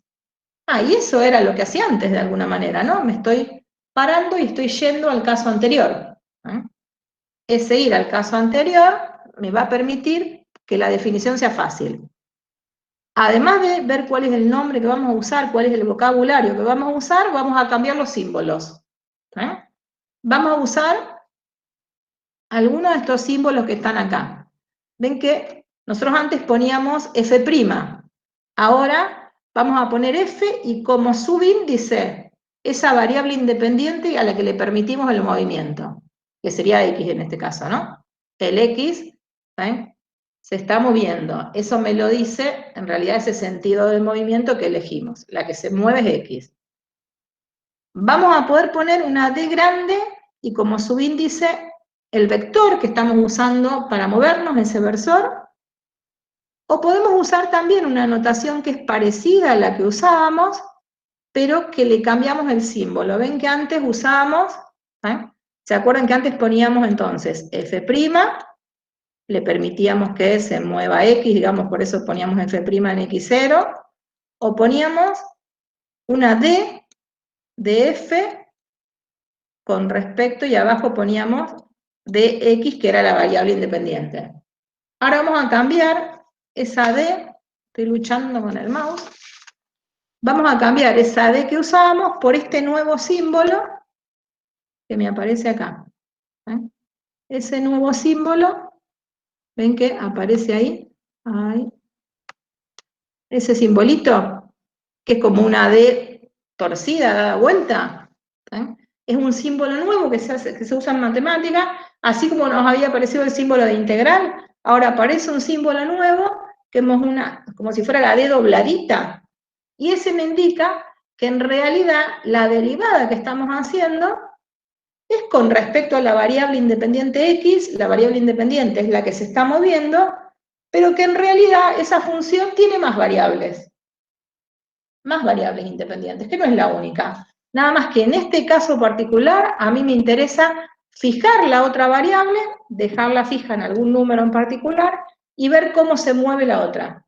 Y eso era lo que hacía antes de alguna manera, ¿no? Me estoy parando y estoy yendo al caso anterior. Ese ir al caso anterior me va a permitir que la definición sea fácil. Además de ver cuál es el nombre que vamos a usar, cuál es el vocabulario que vamos a usar, vamos a cambiar los símbolos. Vamos a usar algunos de estos símbolos que están acá. Ven que nosotros antes poníamos F', ahora vamos a poner F y como subíndice esa variable independiente a la que le permitimos el movimiento, que sería X en este caso, ¿no? El X, ¿ven? Se está moviendo. Eso me lo dice, en realidad, ese sentido del movimiento que elegimos. La que se mueve es X. Vamos a poder poner una D grande y como subíndice el vector que estamos usando para movernos, ese versor, o podemos usar también una notación que es parecida a la que usábamos, pero que le cambiamos el símbolo. Ven que antes usábamos, ¿se acuerdan que antes poníamos entonces F', le permitíamos que se mueva X, digamos, por eso poníamos F' en X0, o poníamos una D de F con respecto, y abajo poníamos dx, que era la variable independiente. Ahora vamos a cambiar esa D, estoy luchando con el mouse, vamos a cambiar esa D que usábamos por este nuevo símbolo que me aparece acá. Ese nuevo símbolo, ven que aparece ahí, ese simbolito, que es como una D torcida, dada vuelta, es un símbolo nuevo que se usa en matemática, así como nos había aparecido el símbolo de integral, ahora aparece un símbolo nuevo, que es como si fuera la D dobladita, y ese me indica que en realidad la derivada que estamos haciendo es con respecto a la variable independiente X, la variable independiente es la que se está moviendo, pero que en realidad esa función tiene más variables independientes, que no es la única. Nada más que en este caso particular, a mí me interesa fijar la otra variable, dejarla fija en algún número en particular, y ver cómo se mueve la otra.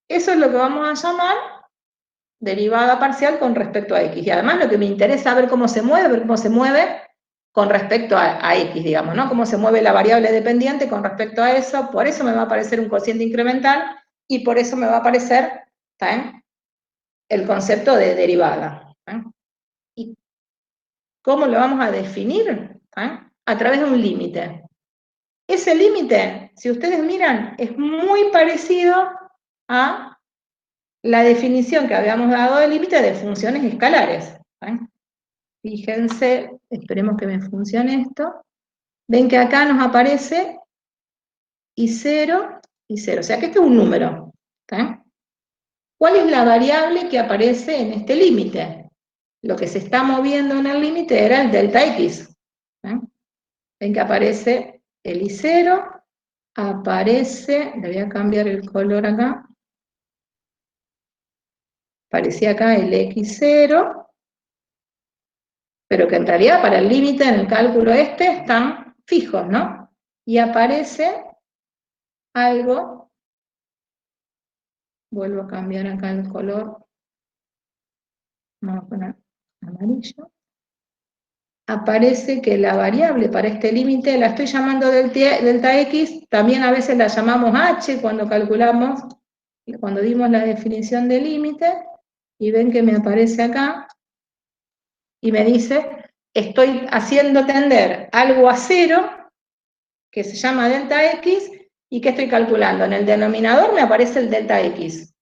Eso es lo que vamos a llamar derivada parcial con respecto a X. Y además lo que me interesa es ver cómo se mueve con respecto a X, digamos, ¿no? Cómo se mueve la variable dependiente con respecto a eso, por eso me va a aparecer un cociente incremental, y por eso me va a aparecer el concepto de derivada. ¿Y cómo lo vamos a definir? A través de un límite. Ese límite, si ustedes miran, es muy parecido a la definición que habíamos dado del límite de funciones escalares. Fíjense, esperemos que me funcione esto. Ven que acá nos aparece I0, I0, o sea que este es un número. ¿Cuál es la variable que aparece en este límite? Lo que se está moviendo en el límite era el delta X. Ven que aparece el I0, aparece, le voy a cambiar el color acá, aparecía acá el X0, pero que en realidad para el límite en el cálculo están fijos, ¿no? Y aparece algo, vuelvo a cambiar acá el color, vamos a poner amarillo, aparece que la variable para este límite la estoy llamando delta X, también a veces la llamamos H cuando calculamos, cuando dimos la definición de límite, y ven que me aparece acá, y me dice, estoy haciendo tender algo a cero, que se llama delta X, y que estoy calculando. En el denominador me aparece el delta X.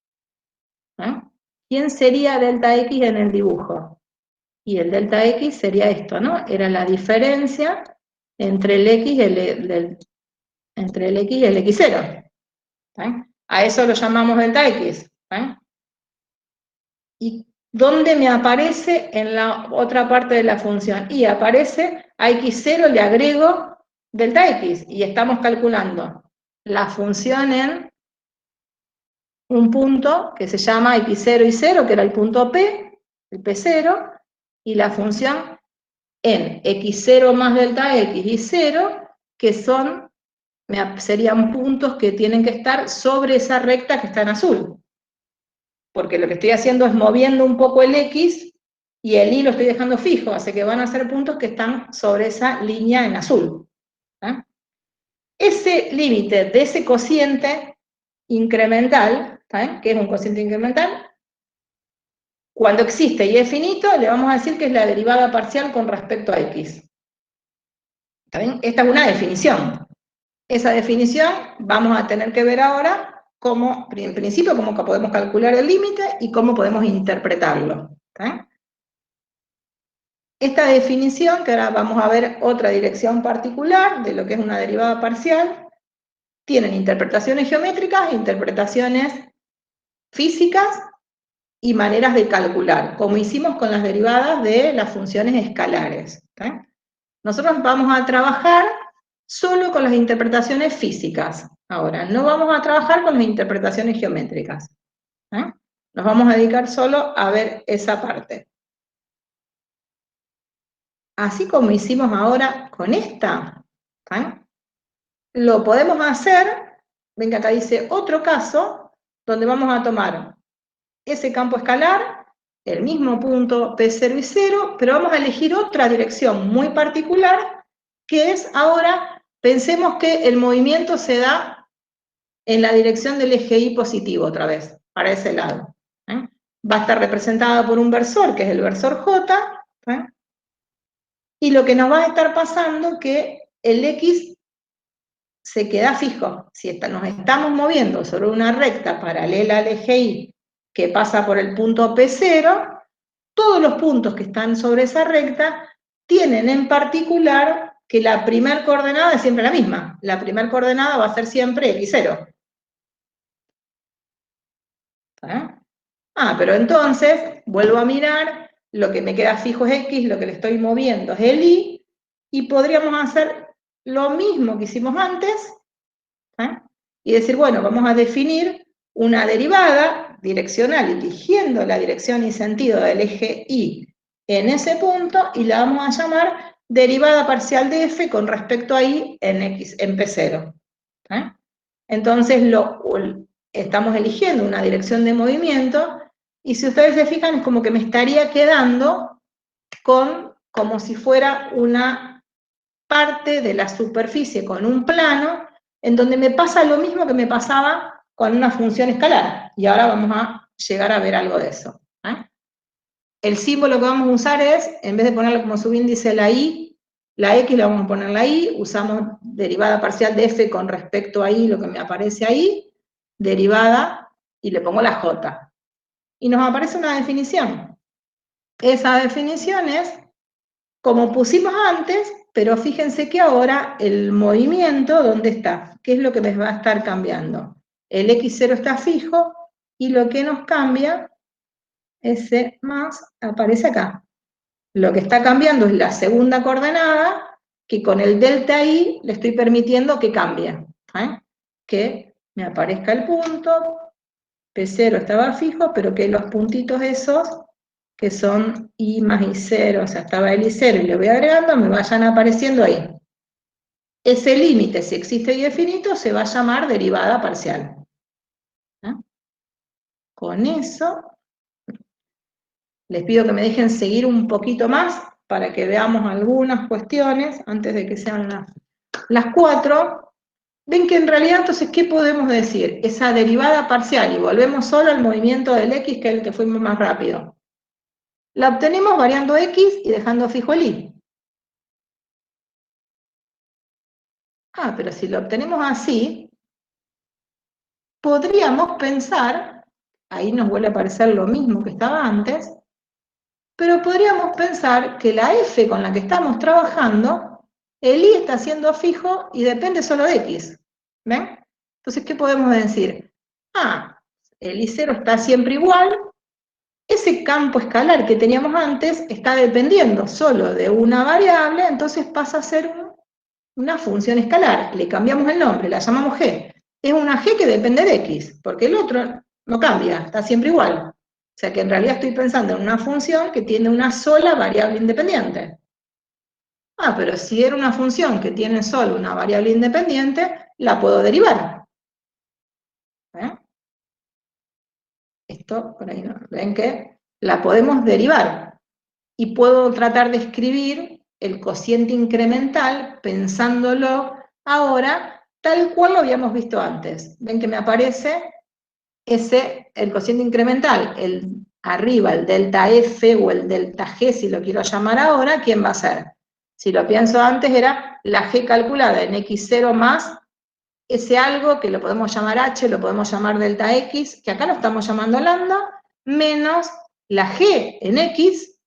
¿Quién sería delta X en el dibujo? Y el delta X sería esto, ¿no? Era la diferencia entre el X y entre el X y el X0. A eso lo llamamos delta X. ¿Y dónde me aparece en la otra parte de la función? Y aparece a X0 le agrego delta X, y estamos calculando la función en un punto que se llama X0 y 0, que era el punto P, el P0, y la función en x0 más delta x y 0, que serían puntos que tienen que estar sobre esa recta que está en azul. Porque lo que estoy haciendo es moviendo un poco el x y el y lo estoy dejando fijo, así que van a ser puntos que están sobre esa línea en azul. Ese límite de ese cociente incremental, que es un cociente incremental, cuando existe y es finito, le vamos a decir que es la derivada parcial con respecto a x. ¿Está bien? Esta es una definición. Esa definición vamos a tener que ver ahora cómo, en principio, cómo podemos calcular el límite y cómo podemos interpretarlo. ¿Está bien? Esta definición, que ahora vamos a ver otra dirección particular de lo que es una derivada parcial, tienen interpretaciones geométricas, interpretaciones físicas y maneras de calcular, como hicimos con las derivadas de las funciones escalares. Nosotros vamos a trabajar solo con las interpretaciones físicas. Ahora, no vamos a trabajar con las interpretaciones geométricas. Nos vamos a dedicar solo a ver esa parte. Así como hicimos ahora con esta, lo podemos hacer, ven que acá dice otro caso, donde vamos a tomar ese campo escalar, el mismo punto P0 y 0, pero vamos a elegir otra dirección muy particular, que es ahora, pensemos que el movimiento se da en la dirección del eje Y positivo otra vez, para ese lado. Va a estar representada por un versor, que es el versor J, y lo que nos va a estar pasando que el X se queda fijo. Si nos estamos moviendo sobre una recta paralela al eje Y que pasa por el punto P0, todos los puntos que están sobre esa recta tienen en particular que la primera coordenada es siempre la misma. La primera coordenada va a ser siempre x0. Pero entonces, vuelvo a mirar, lo que me queda fijo es x, lo que le estoy moviendo es el y, y podríamos hacer lo mismo que hicimos antes, y decir, bueno, vamos a definir una derivada direccional eligiendo la dirección y sentido del eje Y en ese punto, y la vamos a llamar derivada parcial de f con respecto a Y en P0. Entonces, estamos eligiendo una dirección de movimiento, y si ustedes se fijan, es como que me estaría quedando como si fuera una parte de la superficie con un plano, en donde me pasa lo mismo que me pasaba con una función escalar, y ahora vamos a llegar a ver algo de eso. El símbolo que vamos a usar es, en vez de ponerle como subíndice la y, la x le vamos a poner la y, usamos derivada parcial de f con respecto a y, lo que me aparece ahí, derivada, y le pongo la j. Y nos aparece una definición. Esa definición es, como pusimos antes, pero fíjense que ahora el movimiento, ¿dónde está? ¿Qué es lo que me va a estar cambiando? El x0 está fijo, y lo que nos cambia, ese más, aparece acá. Lo que está cambiando es la segunda coordenada, que con el delta i le estoy permitiendo que cambie. Que me aparezca el punto, P0 estaba fijo, pero que los puntitos esos, que son i más i0, o sea, estaba el i0 y le voy agregando, me vayan apareciendo ahí. Ese límite, si existe y es finito, se va a llamar derivada parcial. Con eso, les pido que me dejen seguir un poquito más para que veamos algunas cuestiones antes de que sean las 4. Ven que en realidad, entonces, ¿qué podemos decir? Esa derivada parcial, y volvemos solo al movimiento del x, que es el que fuimos más rápido. La obtenemos variando x y dejando fijo el y. Pero si lo obtenemos así, podríamos pensar, ahí nos vuelve a aparecer lo mismo que estaba antes, pero podríamos pensar que la f con la que estamos trabajando, el y está siendo fijo y depende solo de x. ¿Ven? Entonces, ¿qué podemos decir? El i0 está siempre igual, ese campo escalar que teníamos antes está dependiendo solo de una variable, entonces pasa a ser una función escalar. Le cambiamos el nombre, la llamamos g. Es una g que depende de x, porque el otro no cambia, está siempre igual. O sea que en realidad estoy pensando en una función que tiene una sola variable independiente. pero si era una función que tiene solo una variable independiente, la puedo derivar. Esto, por ahí no, ven que la podemos derivar. Y puedo tratar de escribir el cociente incremental pensándolo ahora tal cual lo habíamos visto antes. Ven que me aparece el cociente incremental, arriba, el delta F o el delta G, si lo quiero llamar ahora, ¿quién va a ser? Si lo pienso antes, era la G calculada en X0 más ese algo que lo podemos llamar H, lo podemos llamar delta X, que acá lo estamos llamando lambda, menos la G en X,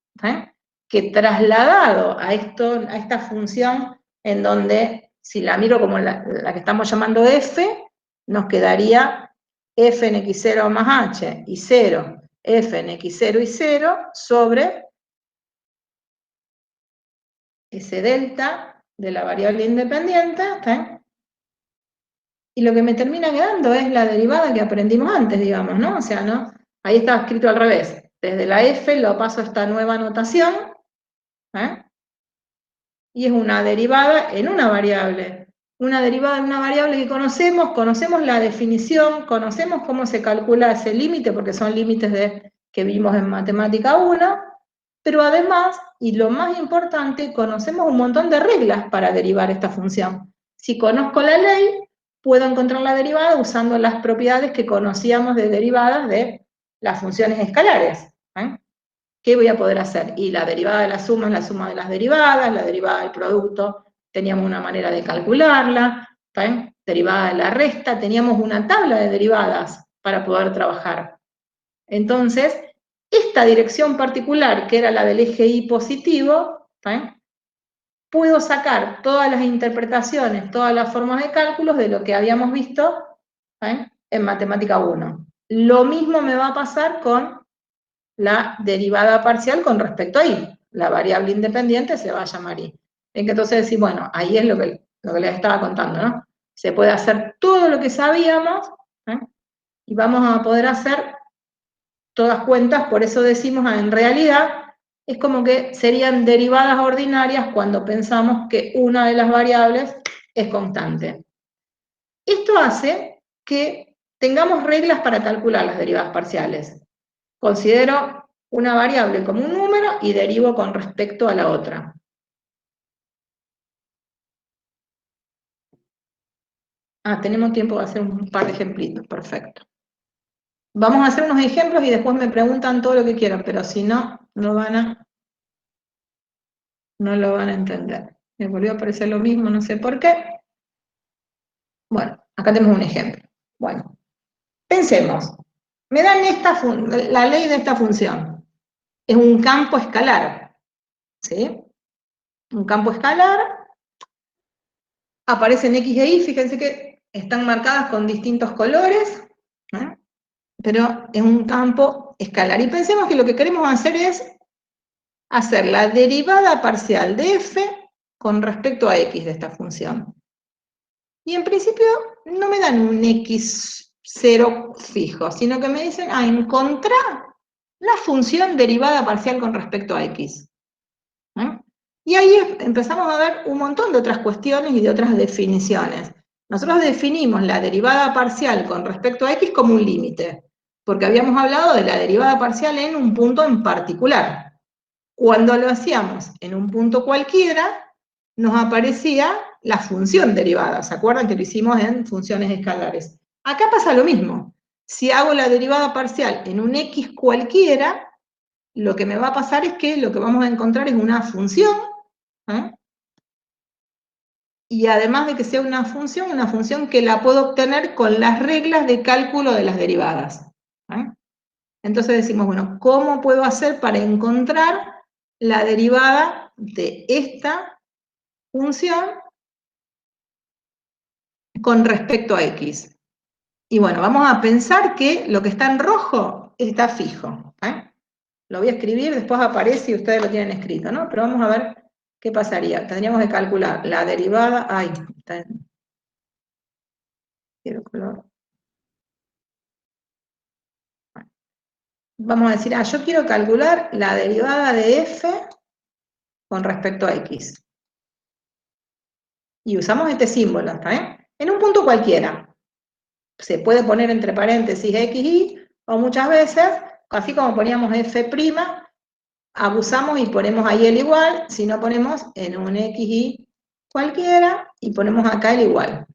que trasladado a esta función en donde, si la miro como la que estamos llamando F, nos quedaría F en X0 más H y 0, F en X0 y 0, sobre ese delta de la variable independiente, y lo que me termina quedando es la derivada que aprendimos antes, digamos, ¿no? O sea, ¿no? Ahí estaba escrito al revés. Desde la F lo paso a esta nueva notación, y es una derivada en una variable. Una derivada en una variable que conocemos la definición, conocemos cómo se calcula ese límite, porque son límites que vimos en Matemática 1, pero además, y lo más importante, conocemos un montón de reglas para derivar esta función. Si conozco la ley, puedo encontrar la derivada usando las propiedades que conocíamos de derivadas de las funciones escalares. ¿Qué voy a poder hacer? Y la derivada de la suma es la suma de las derivadas, la derivada del producto teníamos una manera de calcularla, derivada de la resta, teníamos una tabla de derivadas para poder trabajar. Entonces, esta dirección particular, que era la del eje Y positivo, puedo sacar todas las interpretaciones, todas las formas de cálculos de lo que habíamos visto en Matemática 1. Lo mismo me va a pasar con la derivada parcial con respecto a Y. La variable independiente se va a llamar Y. En que entonces decir, bueno, ahí es lo que les estaba contando, ¿no? Se puede hacer todo lo que sabíamos, y vamos a poder hacer todas cuentas, por eso decimos, en realidad, es como que serían derivadas ordinarias cuando pensamos que una de las variables es constante. Esto hace que tengamos reglas para calcular las derivadas parciales. Considero una variable como un número y derivo con respecto a la otra. Tenemos tiempo de hacer un par de ejemplitos, perfecto. Vamos a hacer unos ejemplos y después me preguntan todo lo que quieran, pero si no, no lo van a entender. Me volvió a aparecer lo mismo, no sé por qué. Bueno, acá tenemos un ejemplo. Bueno, pensemos. Me dan la ley de esta función. Es un campo escalar. ¿Sí? Un campo escalar. Aparecen X e Y, fíjense que están marcadas con distintos colores, pero es un campo escalar. Y pensemos que lo que queremos hacer es hacer la derivada parcial de f con respecto a x de esta función. Y en principio no me dan un x0 fijo, sino que me dicen, encontrar la función derivada parcial con respecto a x. Y ahí empezamos a ver un montón de otras cuestiones y de otras definiciones. Nosotros definimos la derivada parcial con respecto a x como un límite, porque habíamos hablado de la derivada parcial en un punto en particular. Cuando lo hacíamos en un punto cualquiera, nos aparecía la función derivada. ¿Se acuerdan que lo hicimos en funciones escalares? Acá pasa lo mismo. Si hago la derivada parcial en un x cualquiera, lo que me va a pasar es que lo que vamos a encontrar es una función, y además de que sea una función que la puedo obtener con las reglas de cálculo de las derivadas. Entonces decimos, bueno, ¿cómo puedo hacer para encontrar la derivada de esta función con respecto a x? Y bueno, vamos a pensar que lo que está en rojo está fijo. Lo voy a escribir, después aparece y ustedes lo tienen escrito, ¿no? Pero vamos a ver qué pasaría. Tendríamos que calcular la derivada. Está en... Quiero color. Vamos a decir, yo quiero calcular la derivada de f con respecto a x. Y usamos este símbolo, ¿está bien? En un punto cualquiera. Se puede poner entre paréntesis x, y, o muchas veces, así como poníamos f', abusamos y ponemos ahí el igual, si no ponemos en un x, y cualquiera, y ponemos acá el igual.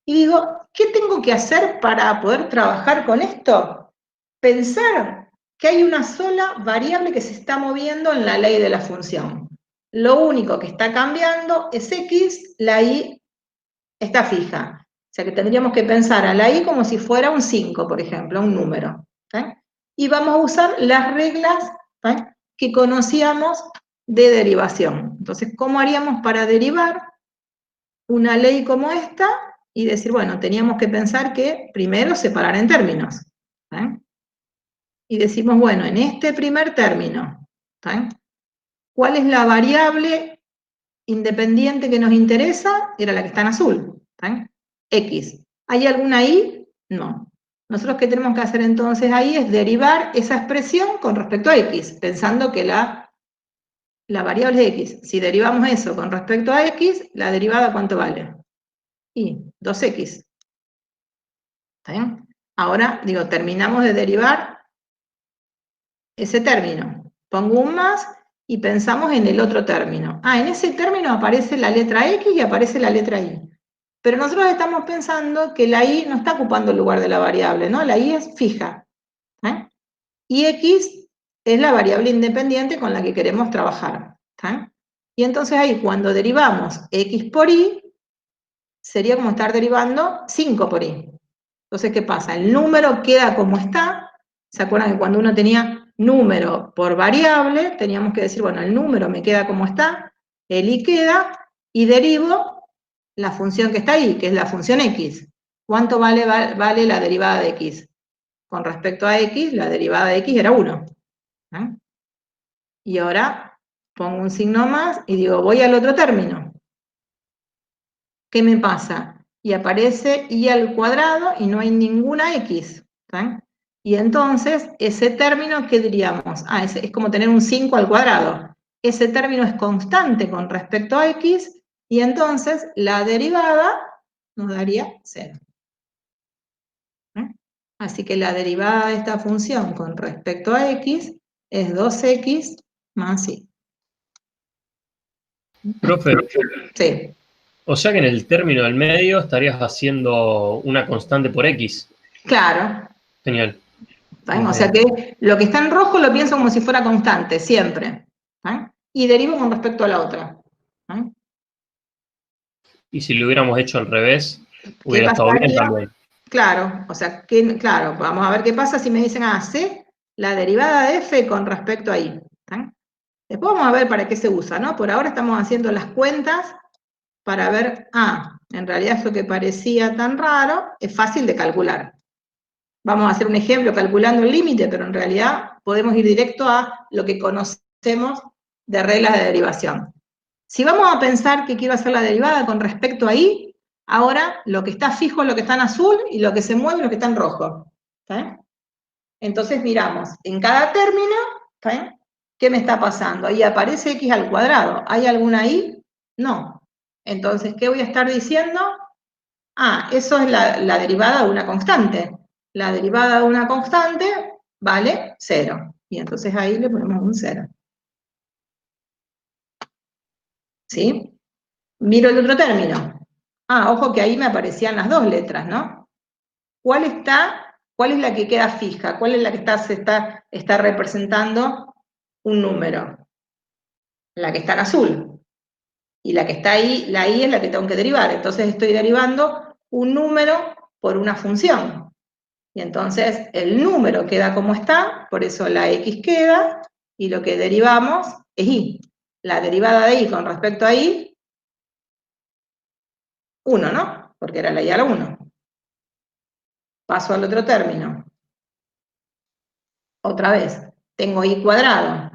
Y digo, ¿qué tengo que hacer para poder trabajar con esto? Pensar que hay una sola variable que se está moviendo en la ley de la función. Lo único que está cambiando es x, la y está fija. O sea que tendríamos que pensar a la y como si fuera un 5, por ejemplo, un número. ¿Sí? Y vamos a usar las reglas, ¿sí?, que conocíamos de derivación. Entonces, ¿cómo haríamos para derivar una ley como esta? Y decir, bueno, teníamos que pensar que primero separar en términos. ¿Sí? Y decimos, bueno, en este primer término, ¿sí?, ¿cuál es la variable independiente que nos interesa? Era la que está en azul, ¿sí?, x. ¿Hay alguna y? No. Nosotros qué tenemos que hacer entonces ahí es derivar esa expresión con respecto a x, pensando que la variable es x. Si derivamos eso con respecto a x, la derivada ¿cuánto vale? Y 2x. ¿Está bien? Ahora, digo, terminamos de derivar ese término. Pongo un más y pensamos en el otro término. En ese término aparece la letra x y aparece la letra y. Pero nosotros estamos pensando que la y no está ocupando el lugar de la variable, ¿no? La y es fija. ¿Eh? Y x es la variable independiente con la que queremos trabajar. ¿Eh? Y entonces ahí cuando derivamos x por y, sería como estar derivando 5 por y. Entonces, ¿qué pasa? El número queda como está. ¿Se acuerdan que cuando uno tenía número por variable, teníamos que decir, bueno, el número me queda como está, el y queda, y derivo la función que está ahí, que es la función x. ¿Cuánto vale la derivada de x? Con respecto a x, la derivada de x era 1. ¿Eh? Y ahora pongo un signo más y digo, voy al otro término. ¿Qué me pasa? Y aparece y al cuadrado y no hay ninguna x. ¿Sí? Y entonces, ese término, ¿qué diríamos? Es como tener un 5 al cuadrado. Ese término es constante con respecto a x, y entonces la derivada nos daría 0. ¿Eh? Así que la derivada de esta función con respecto a x es 2x más y. Profe, Sí, o sea que en el término del medio estarías haciendo una constante por x. claro. Genial. ¿Saben? O sea que lo que está en rojo lo pienso como si fuera constante, siempre. ¿Saben? Y derivo con respecto a la otra. ¿Saben? Y si lo hubiéramos hecho al revés, ¿Qué hubiera estado bien pasaría? también. Claro, o sea, claro, vamos a ver qué pasa si me dicen, C, la derivada de f con respecto a y. ¿Saben? Después vamos a ver para qué se usa, ¿no? Por ahora estamos haciendo las cuentas para ver, en realidad esto que parecía tan raro es fácil de calcular. Vamos a hacer un ejemplo calculando el límite, pero en realidad podemos ir directo a lo que conocemos de reglas de derivación. Si vamos a pensar que quiero hacer la derivada con respecto a y, ahora lo que está fijo es lo que está en azul y lo que se mueve es lo que está en rojo. ¿Está? Entonces miramos en cada término, ¿está?, ¿qué me está pasando? Ahí aparece x al cuadrado. ¿Hay alguna y? No. Entonces, ¿qué voy a estar diciendo? Eso es la derivada de una constante. La derivada de una constante vale 0. Y entonces ahí le ponemos un 0. ¿Sí? Miro el otro término. Ojo que ahí me aparecían las dos letras, ¿no? ¿Cuál es la que queda fija? ¿Cuál es la que está representando un número? La que está en azul. Y la que está ahí, la i es la que tengo que derivar. Entonces estoy derivando un número por una función. Y entonces el número queda como está, por eso la x queda, y lo que derivamos es y. La derivada de y con respecto a y, 1, ¿no? Porque era la y a la 1. Paso al otro término. Otra vez, tengo y cuadrado.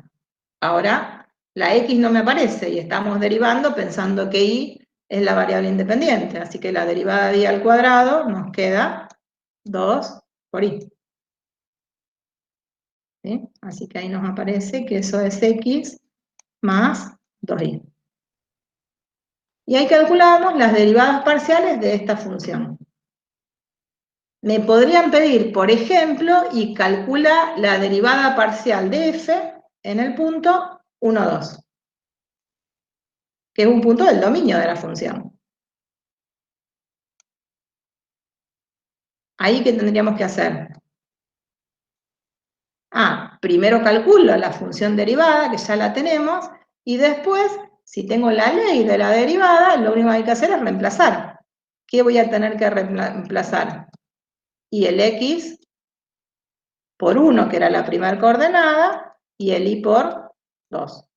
Ahora la x no me aparece y estamos derivando pensando que y es la variable independiente. Así que la derivada de y al cuadrado nos queda 2 por y. ¿Sí? Así que ahí nos aparece que eso es x más 2y. Y ahí calculamos las derivadas parciales de esta función. Me podrían pedir, por ejemplo, y calcula la derivada parcial de f en el punto 1, 2, que es un punto del dominio de la función. Ahí, ¿qué tendríamos que hacer? Primero calculo la función derivada, que ya la tenemos, y después, si tengo la ley de la derivada, lo único que hay que hacer es reemplazar. ¿Qué voy a tener que reemplazar? Y el x por 1, que era la primera coordenada, y el y por 2.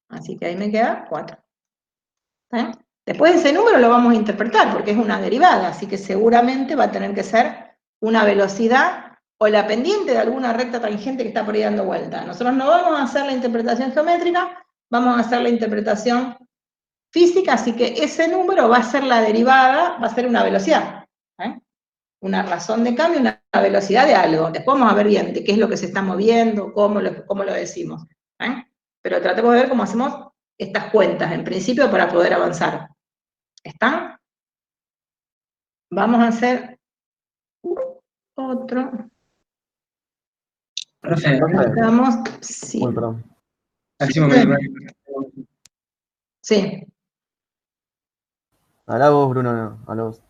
Así que ahí me queda 4. Después ese número lo vamos a interpretar, porque es una derivada, así que seguramente va a tener que ser una velocidad o la pendiente de alguna recta tangente que está por ahí dando vuelta. Nosotros no vamos a hacer la interpretación geométrica, vamos a hacer la interpretación física, así que ese número va a ser la derivada, va a ser una velocidad. Una razón de cambio, una velocidad de algo. Después vamos a ver bien de qué es lo que se está moviendo, cómo lo decimos. Pero tratemos de ver cómo hacemos estas cuentas, en principio, para poder avanzar. ¿Están? Vamos a hacer otro. Profe, Estamos, sí. Uy, perdón. Sí, Habla vos, Bruno, no, habla vos.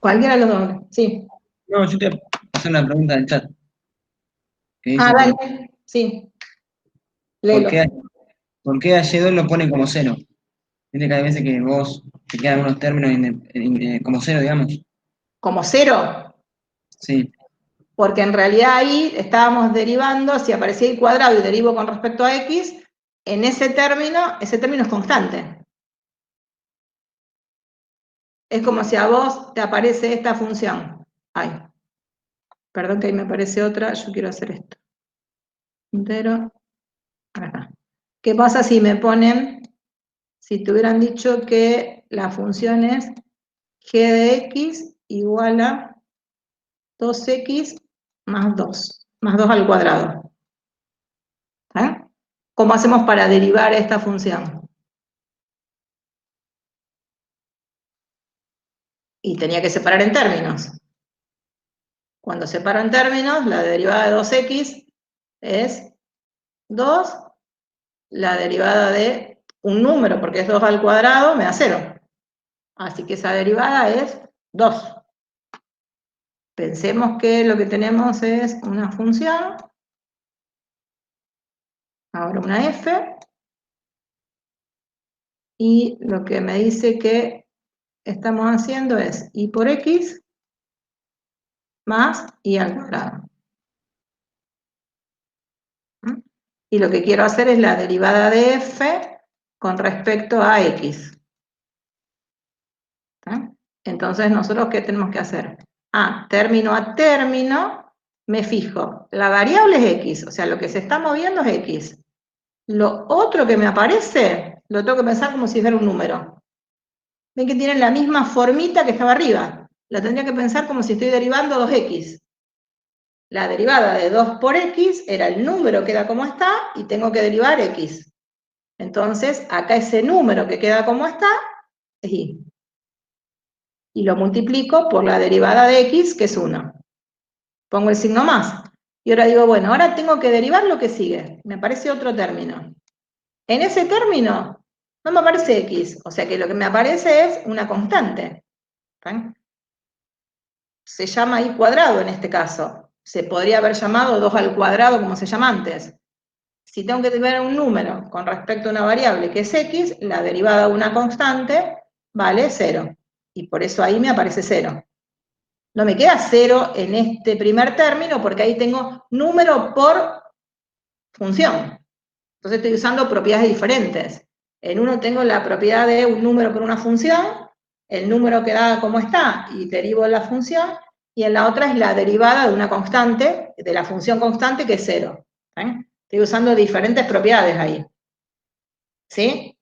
cualquiera de los dos, sí. No, yo te voy a hacer una pregunta del chat. Que dice Dale, sí. Léelo. ¿por qué a Y2 lo pone como cero? Viste que hay veces que vos te quedan algunos términos como cero, digamos. ¿Como cero? Sí. Porque en realidad ahí estábamos derivando, si aparecía el cuadrado y derivo con respecto a x, en ese término es constante. Es como si a vos te aparece esta función. Ay, perdón que ahí me aparece otra, yo quiero hacer esto. Entero. Acá. ¿Qué pasa si me ponen, si te hubieran dicho que la función es g de x igual a 2x más 2 al cuadrado? ¿Cómo hacemos para derivar esta función? Y tenía que separar en términos. Cuando separo en términos, la derivada de 2x es 2, la derivada de un número, porque es 2 al cuadrado, me da 0. Así que esa derivada es 2. Pensemos que lo que tenemos es una función, ahora una f, y lo que me dice que estamos haciendo es y por x más y al cuadrado. Y lo que quiero hacer es la derivada de f con respecto a x. Entonces, ¿nosotros qué tenemos que hacer? Término a término, me fijo, la variable es x, o sea, lo que se está moviendo es x. Lo otro que me aparece, lo tengo que pensar como si fuera un número. Ven que tienen la misma formita que estaba arriba. La tendría que pensar como si estoy derivando 2x. La derivada de 2 por x era el número que queda como está y tengo que derivar x. Entonces, acá ese número que queda como está es y. Y lo multiplico por la derivada de x, que es 1. Pongo el signo más. Y ahora digo, bueno, ahora tengo que derivar lo que sigue. Me aparece otro término. En ese término no me aparece x, o sea que lo que me aparece es una constante. Se llama y cuadrado en este caso. Se podría haber llamado 2 al cuadrado como se llama antes. Si tengo que derivar un número con respecto a una variable que es x, la derivada de una constante vale 0. Y por eso ahí me aparece 0. No me queda 0 en este primer término porque ahí tengo número por función. Entonces estoy usando propiedades diferentes. En uno tengo la propiedad de un número por una función, el número queda como está y derivo la función, y en la otra es la derivada de una constante, de la función constante que es 0. Estoy usando diferentes propiedades ahí. ¿Sí?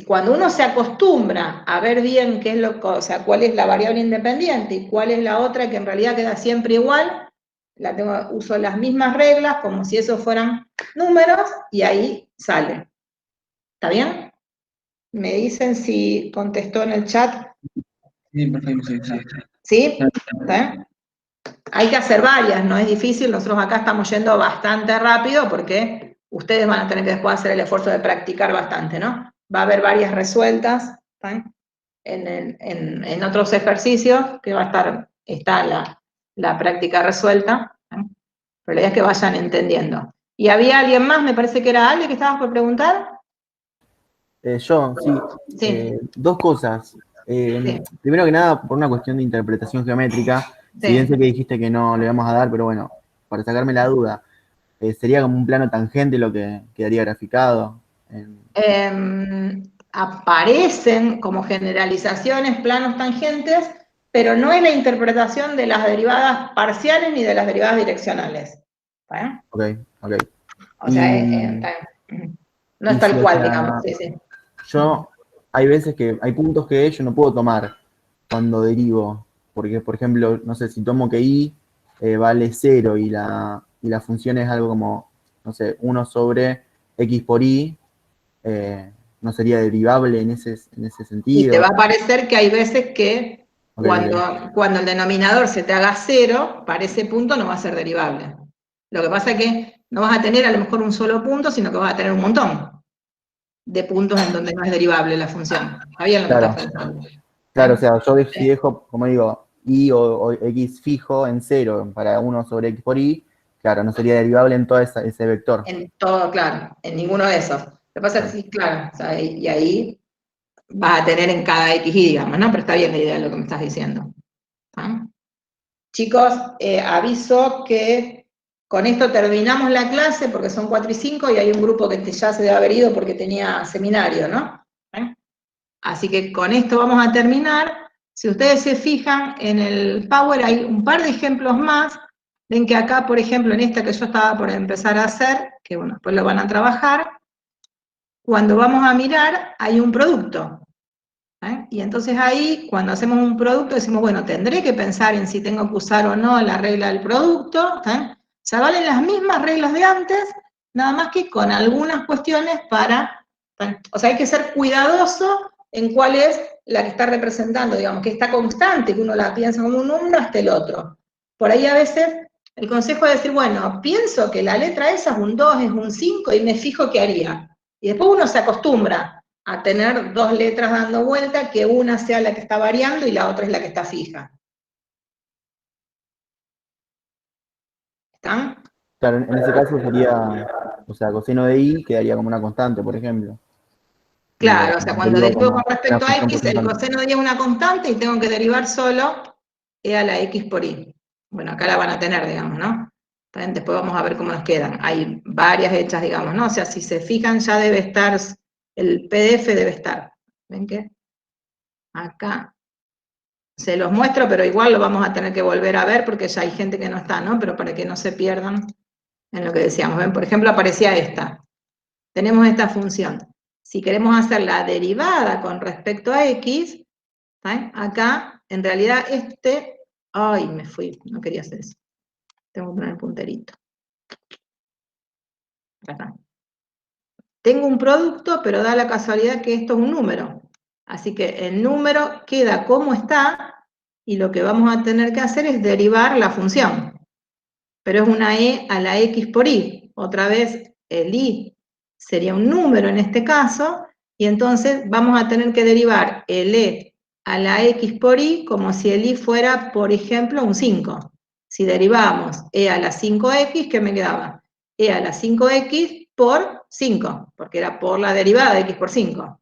Cuando uno se acostumbra a ver bien qué es o sea, cuál es la variable independiente y cuál es la otra que en realidad queda siempre igual, uso las mismas reglas como si esos fueran números y ahí sale. ¿Está bien? me dicen si contestó en el chat. Sí, perfecto, sí. ¿Sí? Hay que hacer varias, no es difícil, nosotros acá estamos yendo bastante rápido porque ustedes van a tener que después hacer el esfuerzo de practicar bastante, ¿no? Va a haber varias resueltas en otros ejercicios que está la práctica resuelta, pero la idea es que vayan entendiendo. ¿Y había alguien más? Me parece que era Ale que estabas por preguntar. Yo, sí. Sí. Dos cosas. Sí. Primero que nada, por una cuestión de interpretación geométrica, Sí. si bien sé que dijiste que no le vamos a dar, pero bueno, para sacarme la duda, ¿sería como un plano tangente lo que quedaría graficado? Aparecen como generalizaciones, planos tangentes, pero no es la interpretación de las derivadas parciales ni de las derivadas direccionales. Ok. O sea, no es tal cual, digamos. Sí. Yo, hay veces que, hay puntos que yo no puedo tomar cuando derivo, porque, por ejemplo, no sé, si tomo que y vale 0 y la función es algo como, no sé, 1 sobre x por y, no sería derivable en ese Y te sentido. va a parecer que hay veces que cuando el denominador se te haga 0, para ese punto no va a ser derivable. Lo que pasa es que no vas a tener a lo mejor un solo punto, sino que vas a tener un montón de puntos en donde no es derivable la función. ¿Está bien lo que estás pensando? Claro, o sea, yo si dejo, como digo, y o x fijo en 0 para 1 sobre x por y, claro, no sería derivable en todo ese vector. En todo, claro, en ninguno de esos. Lo que pasa es que sí, claro, o sea, y ahí vas a tener en cada x y, digamos, ¿no? Pero está bien la idea de lo que me estás diciendo. Chicos, aviso que con esto terminamos la clase porque son 4 y 5 y hay un grupo que ya se debe haber ido porque tenía seminario, ¿no? Así que con esto vamos a terminar. Si ustedes se fijan, en el Power hay un par de ejemplos más. Ven que acá, por ejemplo, en esta que yo estaba por empezar a hacer, que bueno, después lo van a trabajar, cuando vamos a mirar hay un producto. Y entonces ahí, cuando hacemos un producto, decimos, bueno, tendré que pensar en si tengo que usar o no la regla del producto. O sea, valen las mismas reglas de antes, nada más que con algunas cuestiones o sea, hay que ser cuidadoso en cuál es la que está representando, digamos, que está constante, que uno la piensa como un 1 hasta el otro. Por ahí a veces el consejo es decir, bueno, pienso que la letra esa es un 2, es un 5, y me fijo qué haría. Y después uno se acostumbra a tener dos letras dando vuelta, que una sea la que está variando y la otra es la que está fija. ¿Están? Claro, en ese caso sería, o sea, coseno de y quedaría como una constante, por ejemplo. Claro, o sea, cuando derivo con respecto a función x, el coseno de y es una constante y tengo que derivar solo e a la x por y. Bueno, acá la van a tener, digamos, ¿no? Después vamos a ver cómo nos quedan. Hay varias hechas, digamos, ¿no? O sea, si se fijan, ya debe estar, el PDF debe estar. ¿Ven qué? Acá. Se los muestro, pero igual lo vamos a tener que volver a ver porque ya hay gente que no está, ¿no? Pero para que no se pierdan en lo que decíamos. ¿Ven? Por ejemplo, aparecía esta. Tenemos esta función. Si queremos hacer la derivada con respecto a x, ¿saben? Acá, en realidad, ay, me fui, no quería hacer eso. Tengo que poner el punterito. Acá. Tengo un producto, pero da la casualidad que esto es un número. Así que el número queda como está, y lo que vamos a tener que hacer es derivar la función. Pero es una e a la x por y. Otra vez, el y sería un número en este caso, y entonces vamos a tener que derivar el e a la x por y como si el y fuera, por ejemplo, un 5. Si derivamos e a la 5x, ¿qué me quedaba? E a la 5x por 5, porque era por la derivada de x por 5.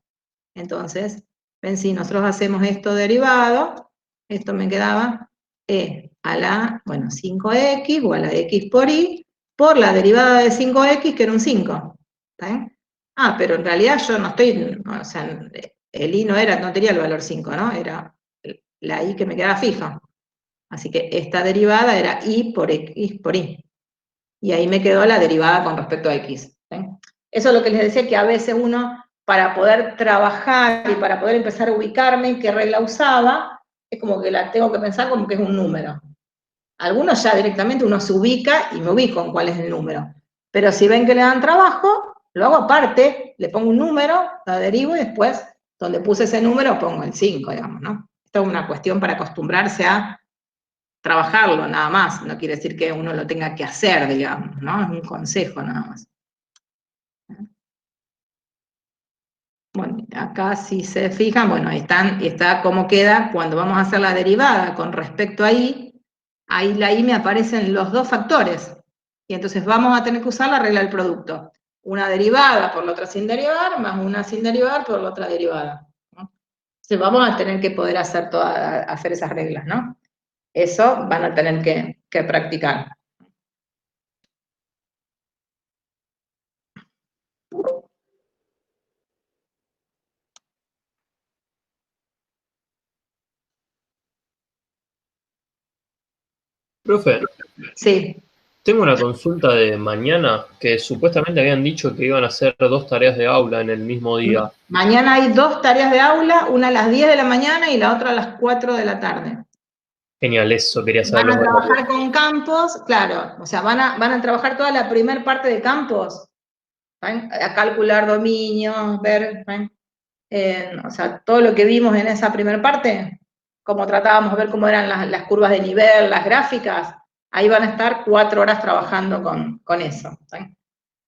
Entonces, ven, si nosotros hacemos esto derivado, esto me quedaba e a la, 5x o a la x por y, por la derivada de 5x, que era un 5. ¿Está bien? Pero en realidad yo no estoy, o sea, el y no tenía el valor 5, ¿no? Era la y que me quedaba fija. Así que esta derivada era y por x por y. Y ahí me quedó la derivada con respecto a x. Eso es lo que les decía, que a veces uno, para poder trabajar y para poder empezar a ubicarme en qué regla usaba, es como que la tengo que pensar como que es un número. Algunos ya directamente uno se ubica y me ubico en cuál es el número. Pero si ven que le dan trabajo, lo hago aparte, le pongo un número, la derivo y después donde puse ese número pongo el 5, digamos, ¿no? Esto es una cuestión para acostumbrarse a trabajarlo nada más, no quiere decir que uno lo tenga que hacer, digamos, ¿no? Es un consejo nada más. Bueno, acá si se fijan, bueno, ahí está cómo queda cuando vamos a hacer la derivada con respecto a I, ahí me aparecen los dos factores, y entonces vamos a tener que usar la regla del producto. Una derivada por la otra sin derivar, más una sin derivar por la otra derivada, ¿no? Entonces vamos a tener que poder hacer esas reglas, ¿no? Eso van a tener que practicar. Profe, Sí. tengo una consulta de mañana que supuestamente habían dicho que iban a hacer 2 tareas de aula en el mismo día. Mañana hay 2 tareas de aula, una a las 10 de la mañana y la otra a las 4 de la tarde. Genial, eso quería saber. Van a trabajar con campos, claro, o sea, van a trabajar toda la primera parte de campos, ¿saben? A calcular dominios, ver, ¿saben? O sea, todo lo que vimos en esa primera parte, como tratábamos de ver cómo eran las curvas de nivel, las gráficas, ahí van a estar 4 horas trabajando con eso, ¿saben?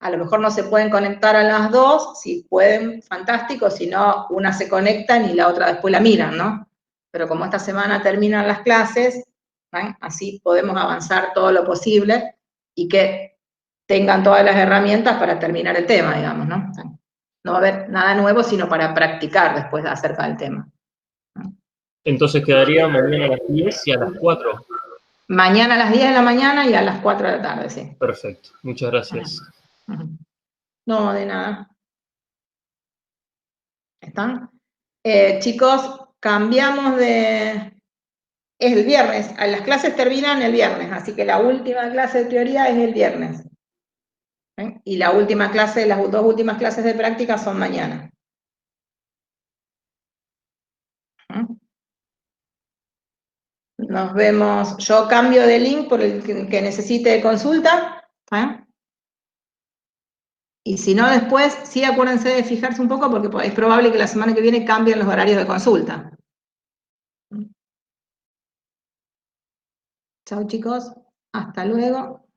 A lo mejor no se pueden conectar a las 2, si pueden, fantástico, si no, una se conectan y la otra después la miran, ¿no? Pero como esta semana terminan las clases, ¿saben? Así podemos avanzar todo lo posible y que tengan todas las herramientas para terminar el tema, digamos, ¿no? No va a haber nada nuevo, sino para practicar después acerca del tema. Entonces quedaría mañana a las 10 y a las 4. Mañana a las 10 de la mañana y a las 4 de la tarde, sí. Perfecto, muchas gracias. No, de nada. ¿Están? Chicos, cambiamos de... Es el viernes, las clases terminan el viernes, así que la última clase de teoría es el viernes. Y la última clase, las 2 últimas clases de práctica son mañana. Nos vemos, yo cambio de link por el que necesite consulta. Y si no después, sí acuérdense de fijarse un poco porque es probable que la semana que viene cambien los horarios de consulta. Chao chicos, hasta luego.